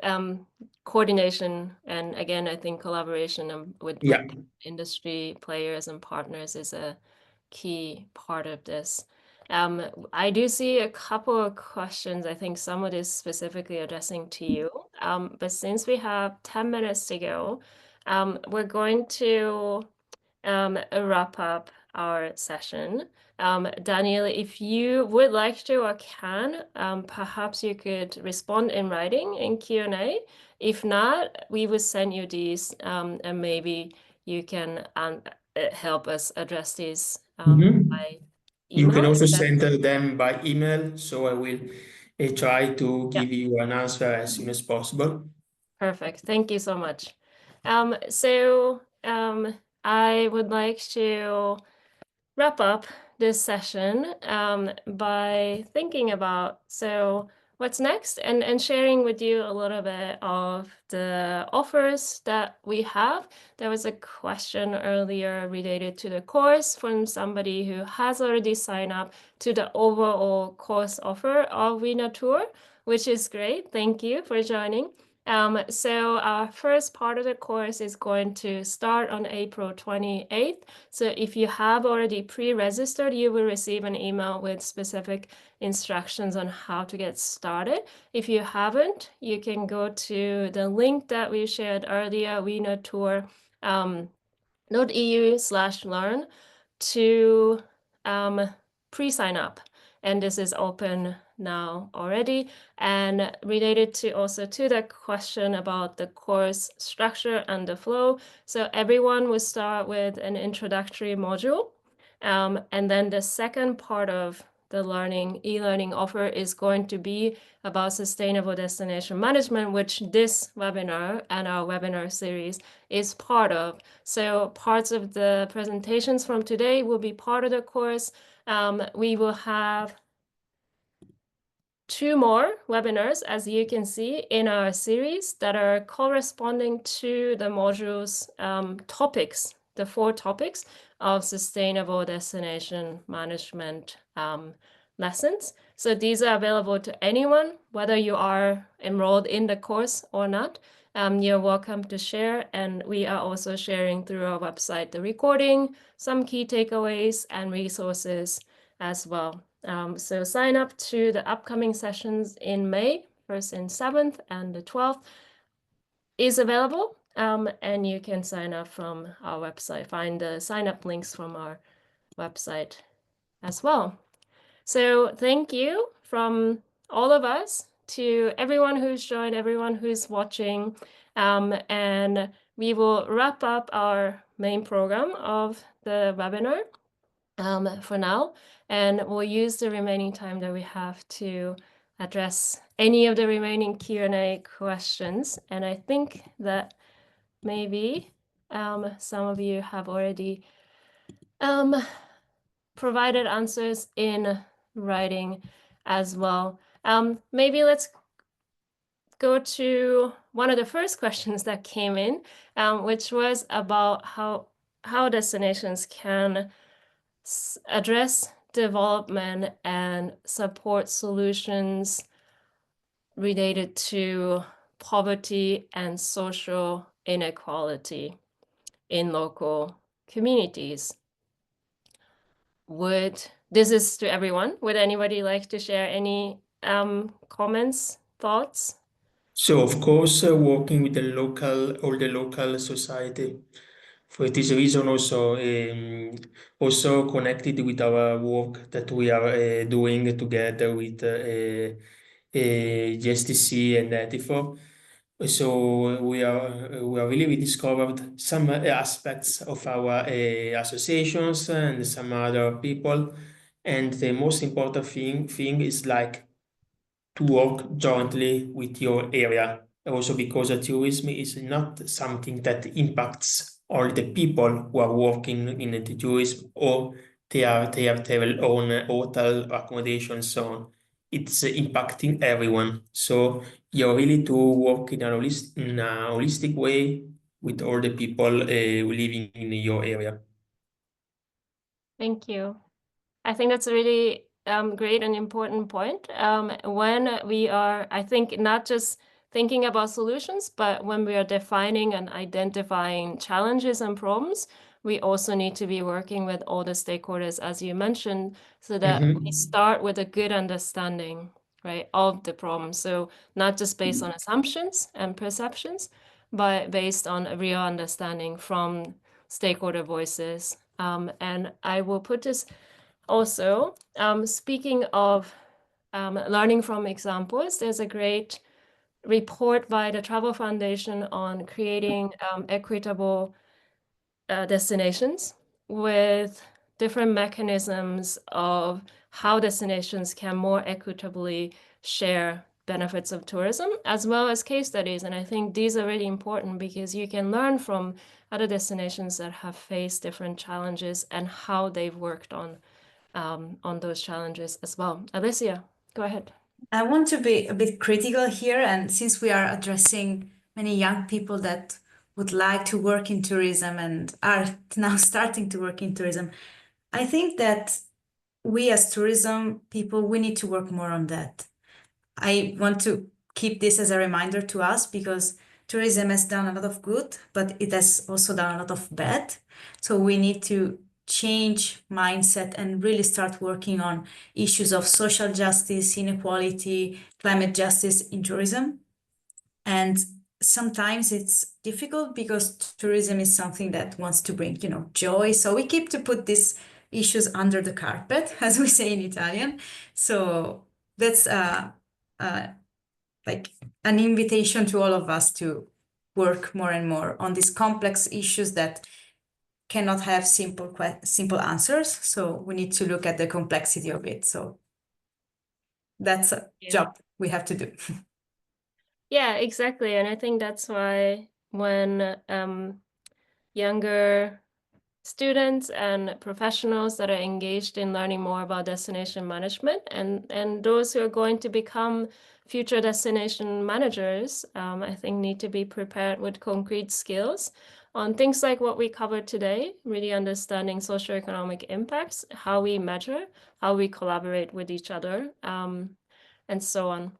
coordination and again, I think collaboration with industry players and partners is a key part of this. I do see a couple of questions. I think some of this specifically addressing to you. But since we have 10 minutes to go, we're going to wrap up our session. Daniele, if you would like to or can, perhaps you could respond in writing in Q&A. If not, we will send you these and maybe you can help us address these by email. You can also send them by email, so I will try to give you an answer as soon as possible. Perfect. Thank you so much. I would like to wrap up this session by thinking about what's next and sharing with you a little bit of the offers that we have. There was a question earlier related to the course from somebody who has already signed up to the overall course offer of WeNaTour, which is great. Thank you for joining. So our first part of the course is going to start on April 28th. So if you have already pre-registered, you will receive an email with specific instructions on how to get started. If you haven't, you can go to the link that we shared earlier, WeNaTour.eu/learn to pre-sign up. And this is open now already. And related to also to the question about the course structure and the flow. So everyone will start with an introductory module. And then the second part of the e-learning offer is going to be about sustainable destination management, which this webinar and our webinar series is part of. So parts of the presentations from today will be part of the course. We will have 2 more webinars, as you can see in our series, that are corresponding to the modules topics, the 4 topics of sustainable destination management lessons. So these are available to anyone, whether you are enrolled in the course or not. You're welcome to share, and we are also sharing through our website the recording, some key takeaways and resources as well. So sign up to the upcoming sessions in May, 1st and 7th, and the 12th is available. And you can sign up from our website, find the sign up links from our website as well. So thank you from all of us to everyone who's joined, everyone who's watching. And we will wrap up our main program of the webinar for now. And we'll use the remaining time that we have to address any of the remaining Q&A questions. And I think that maybe some of you have already provided answers in writing as well. Maybe let's go to one of the first questions that came in, which was about how destinations can address development and support solutions related to poverty and social inequality in local communities. This is to everyone. Would anybody like to share any comments, thoughts? So of course, working with all the local society. For this reason, also connected with our work that we are doing together with GSTC and Etifor. So we really rediscovered some aspects of our associations and some other people. And the most important thing is like to work jointly with your area. Also because tourism is not something that impacts all the people who are working in the tourism, or they have their own hotel accommodation, so on. It's impacting everyone. So you're really to work in a holistic way with all the people living in your area. Thank you. I think that's a really great and important point. When we are, I think, not just thinking about solutions, but when we are defining and identifying challenges and problems, we also need to be working with all the stakeholders, as you mentioned, so that we start with a good understanding, right, of the problem. So not just based on assumptions and perceptions, but based on a real understanding from stakeholder voices. And I will put this also, speaking of learning from examples, there's a great report by the Travel Foundation on creating equitable destinations with different mechanisms of how destinations can more equitably share benefits of tourism, as well as case studies. And I think these are really important because you can learn from other destinations that have faced different challenges and how they've worked on those challenges as well. Alicia, go ahead. I want to be a bit critical here, and since we are addressing many young people that would like to work in tourism and are now starting to work in tourism, I think that we as tourism people, we need to work more on that. I want to keep this as a reminder to us because tourism has done a lot of good, but it has also done a lot of bad. So we need to change mindset and really start working on issues of social justice, inequality, climate justice in tourism. And sometimes it's difficult because tourism is something that wants to bring, joy. So we keep to put these issues under the carpet, as we say in Italian. So that's like an invitation to all of us to work more and more on these complex issues that cannot have simple answers. So we need to look at the complexity of it. So that's a job we have to do. Yeah, exactly. And I think that's why when younger students and professionals that are engaged in learning more about destination management and those who are going to become future destination managers, I think need to be prepared with concrete skills on things like what we covered today, really understanding socioeconomic impacts, how we measure, how we collaborate with each other, and so on.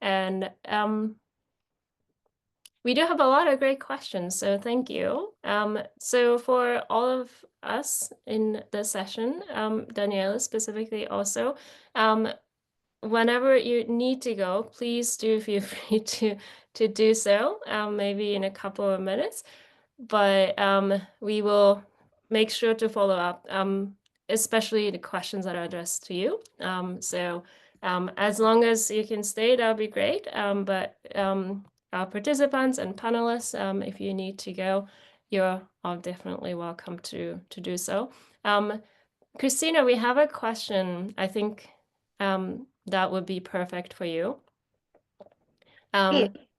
And we do have a lot of great questions, so thank you. So for all of us in the session, Daniele specifically also, whenever you need to go, please do feel free to do so, maybe in a couple of minutes. But we will make sure to follow up, especially the questions that are addressed to you. So as long as you can stay, that'll be great. But our participants and panelists, if you need to go, you're all definitely welcome to do so. Cristina, we have a question. I think that would be perfect for you.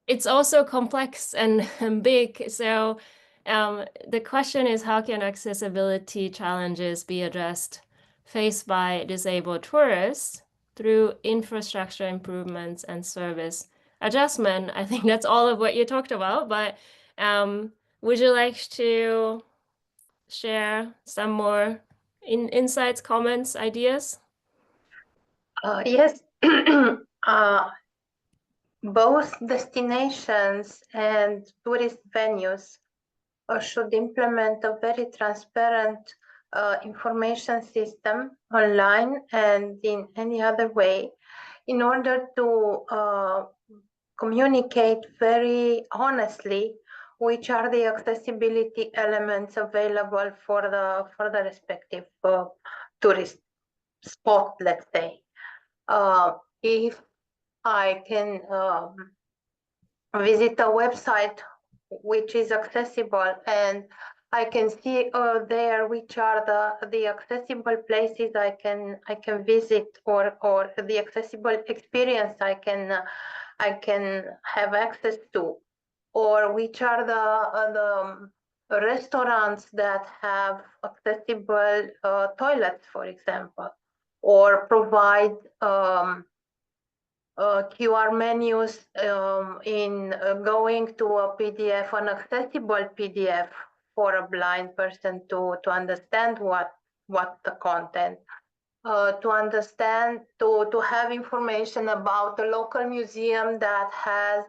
It's also complex and big. So the question is, how can accessibility challenges be addressed faced by disabled tourists through infrastructure improvements and service adjustment? I think that's all of what you talked about, but would you like to share some more insights, comments, ideas? Yes. Both destinations and tourist venues should implement a very transparent information system online and in any other way in order to communicate very honestly which are the accessibility elements available for the respective tourist spot, let's say. If I can visit a website which is accessible and I can see there which are the accessible places I can visit or the accessible experience I can have access to, or which are the restaurants that have accessible toilets, for example, or provide QR menus in going to a PDF, an accessible PDF for a blind person to understand what the content, to understand, to have information about the local museum that has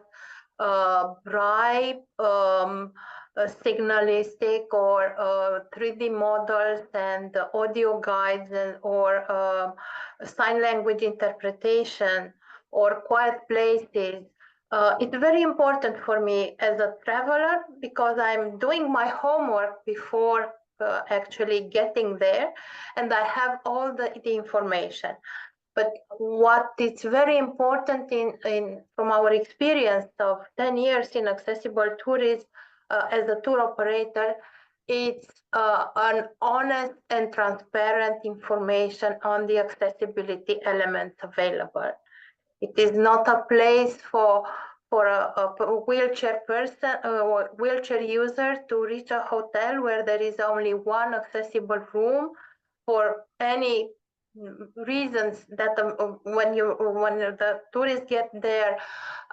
bribe, signalistic or 3D models and audio guides or sign language interpretation or quiet places. It's very important for me as a traveler because I'm doing my homework before actually getting there, and I have all the information. But what is very important from our experience of 10 years in accessible tourism as a tour operator, it's an honest and transparent information on the accessibility elements available. It is not a place for a wheelchair person or wheelchair user to reach a hotel where there is only one accessible room for any reasons that when the tourists get there,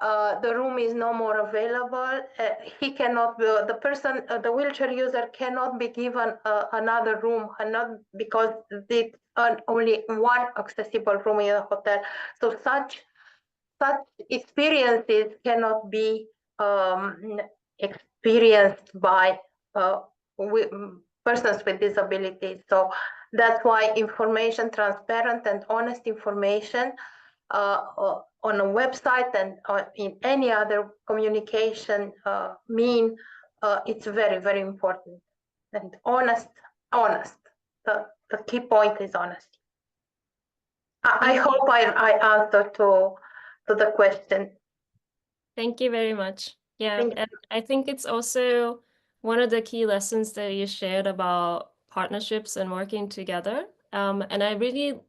the room is no more available. He cannot, the wheelchair user cannot be given another room, and not because it's only one accessible room in a hotel. So such experiences cannot be experienced by persons with disabilities. So that's why information, transparent and honest information on a website and in any other communication it's very, very important. And honest. The key point is honesty. I hope I answered to the question. Thank you very much. Yeah, and I think it's also one of the key lessons that you shared about partnerships and working together. And I really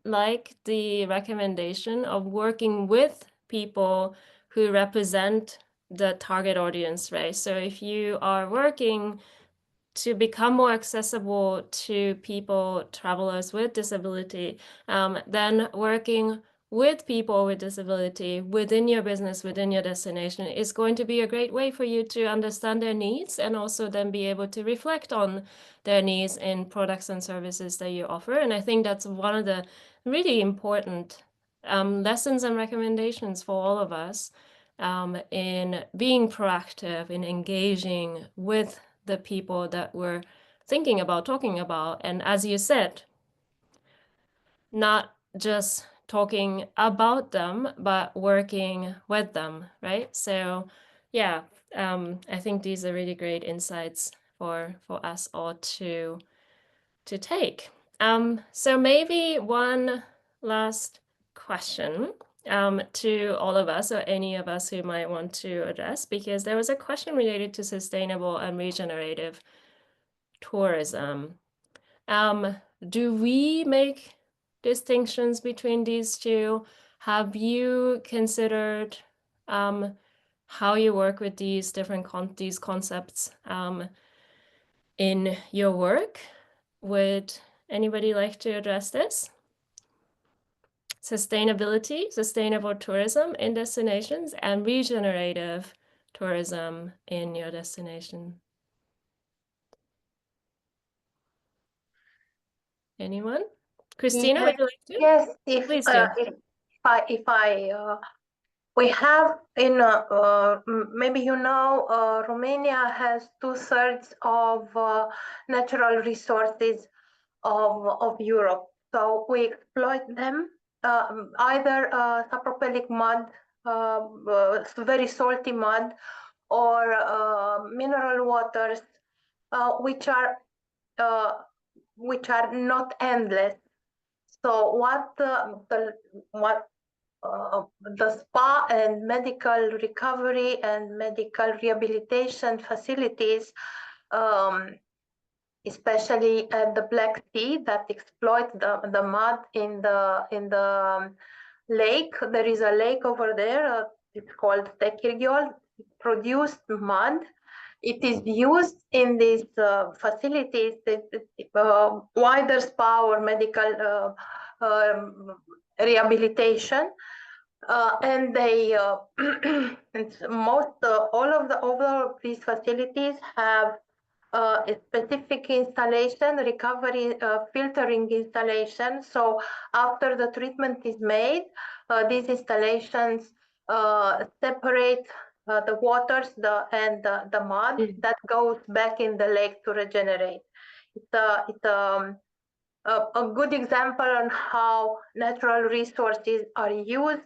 like the recommendation of working with people who represent the target audience, right? So if you are working to become more accessible to people, travelers with disability, then working with people with disability within your business, within your destination is going to be a great way for you to understand their needs and also then be able to reflect on their needs in products and services that you offer. And I think that's one of the really important lessons and recommendations for all of us in being proactive, in engaging with the people that we're thinking about, talking about. And as you said, not just talking about them, but working with them, right? So yeah, I think these are really great insights for us all to take. So maybe one last question to all of us, or any of us who might want to address, because there was a question related to sustainable and regenerative tourism. Do we make distinctions between these two? Have you considered how you work with these different concepts in your work? Would anybody like to address this? Sustainability, sustainable tourism in destinations, and regenerative tourism in your destination. Anyone? Cristina, would you like to? Yes, Please do. if I we have in maybe you know Romania has 2/3 of natural resources of Europe, so we exploit them either sapropelic mud, very salty mud, or mineral waters, which are not endless. So what the spa and medical recovery and medical rehabilitation facilities, especially at the Black Sea, that exploit the mud in the lake. There is a lake over there. It's called Tekirgyol. It produced mud. It is used in these facilities, wider spa or medical rehabilitation, and they all of these facilities have a specific installation, recovery filtering installation. So after the treatment is made, these installations separate the waters, and the mud that goes back in the lake to regenerate. It's a good example on how natural resources are used,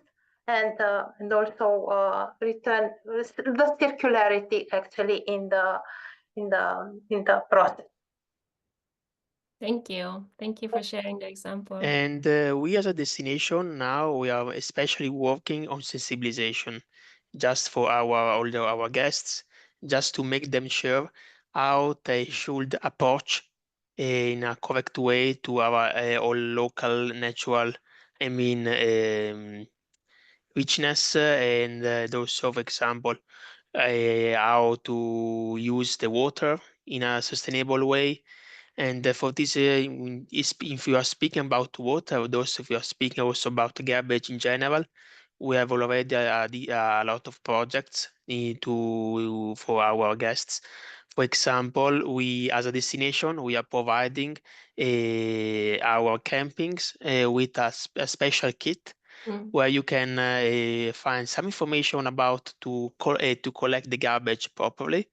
and also return the circularity actually in the process. Thank you. Thank you for sharing the example. And we as a destination now, we are especially working on sensibilization just for our guests, just to make them sure how they should approach in a correct way to our all local natural, richness, and also, for example, how to use the water in a sustainable way. And for this, if you are speaking about water, those if you are speaking also about garbage in general, we have already a lot of projects for our guests. For example, we as a destination, we are providing our campings with a special kit where you can find some information about to collect the garbage properly,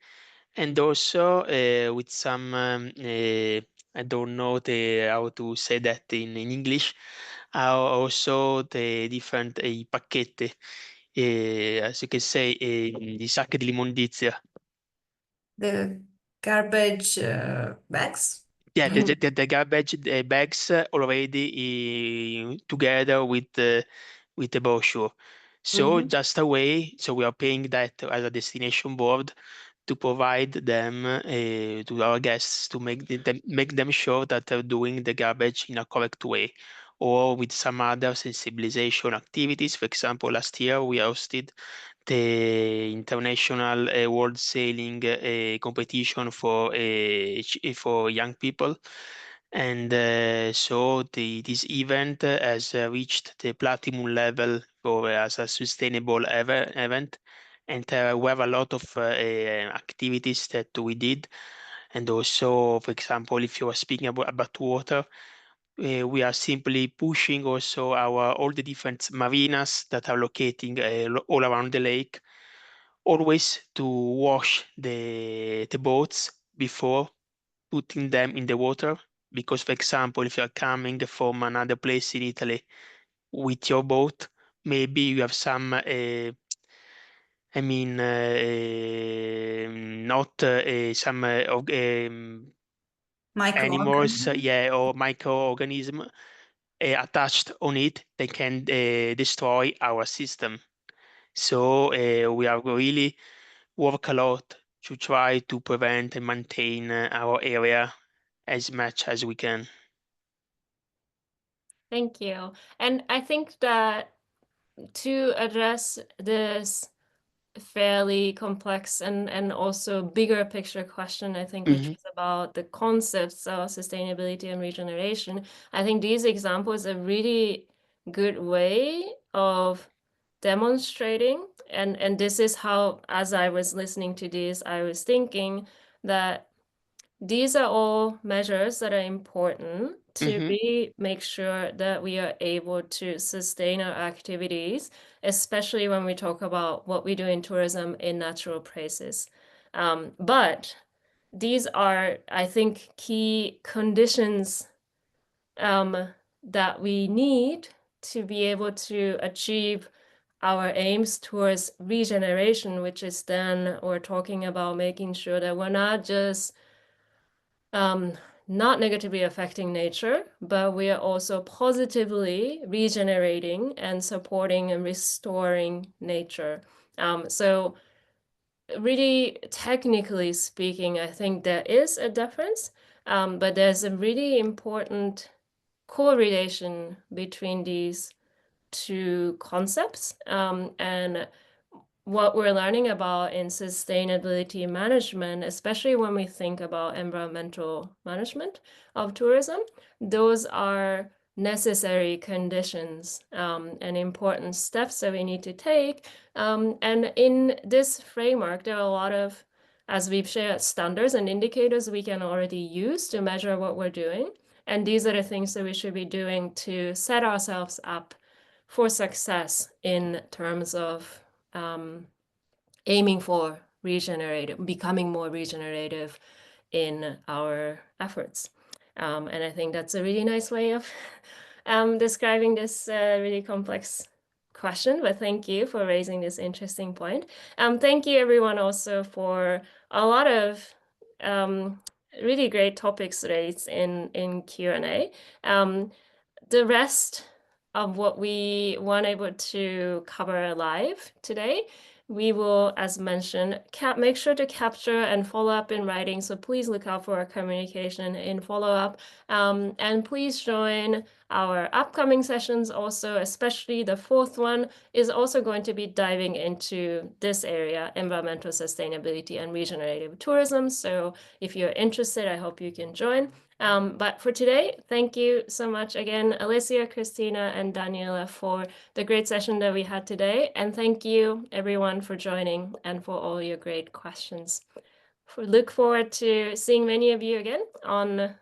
and also with some I don't know how to say that in English. Also the different pacchette, as you can say, di sacche di immondizia. The garbage bags. Yeah, the garbage bags already together with the brochure. So just a way, so we are paying that as a destination board to provide them to our guests to make them sure that they're doing the garbage in a correct way, or with some other sensibilization activities. For example, last year we hosted the international world sailing competition for young people, and so this event has reached the platinum level for as a sustainable event, and we have a lot of activities that we did. And also, for example, if you are speaking about water, we are simply pushing also all the different marinas that are locating all around the lake, always to wash the boats before putting them in the water. Because, for example, if you are coming from another place in Italy with your boat, maybe you have some not some animals, Microorganisms. or microorganism attached on it, they can destroy our system. So we are really work a lot to try to prevent and maintain our area as much as we can. Thank you. And I think that to address this fairly complex and also bigger picture question, I think, which is about the concepts of sustainability and regeneration, I think these examples are a really good way of demonstrating, and this is how, as I was listening to this, I was thinking that these are all measures that are important to really make sure that we are able to sustain our activities, especially when we talk about what we do in tourism in natural places. But these are, I think, key conditions that we need to be able to achieve our aims towards regeneration, which is then we're talking about making sure that we're not just not negatively affecting nature, but we are also positively regenerating and supporting and restoring nature. So really technically speaking, I think there is a difference, but there's a really important correlation between these two concepts. And what we're learning about in sustainability management, especially when we think about environmental management of tourism, those are necessary conditions and important steps that we need to take. And in this framework, there are a lot of, as we've shared, standards and indicators we can already use to measure what we're doing. And these are the things that we should be doing to set ourselves up for success in terms of aiming for regenerative, becoming more regenerative in our efforts. And I think that's a really nice way of describing this really complex question, but thank you for raising this interesting point. Thank you everyone also for a lot of really great topics raised in Q&A. The rest of what we weren't able to cover live today, we will, as mentioned, make sure to capture and follow up in writing. So please look out for our communication in follow-up. And please join our upcoming sessions also, especially the fourth one is also going to be diving into this area, environmental sustainability and regenerative tourism. So if you're interested, I hope you can join. But for today, thank you so much again, Alicia, Cristina, and Daniele for the great session that we had today. And thank you everyone for joining and for all your great questions. Look forward to seeing many of you again on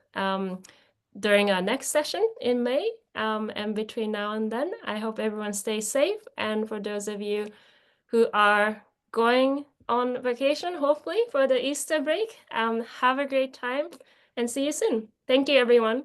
during our next session in May. And between now and then, I hope everyone stays safe. And for those of you who are going on vacation, hopefully for the Easter break, have a great time and see you soon. Thank you, everyone.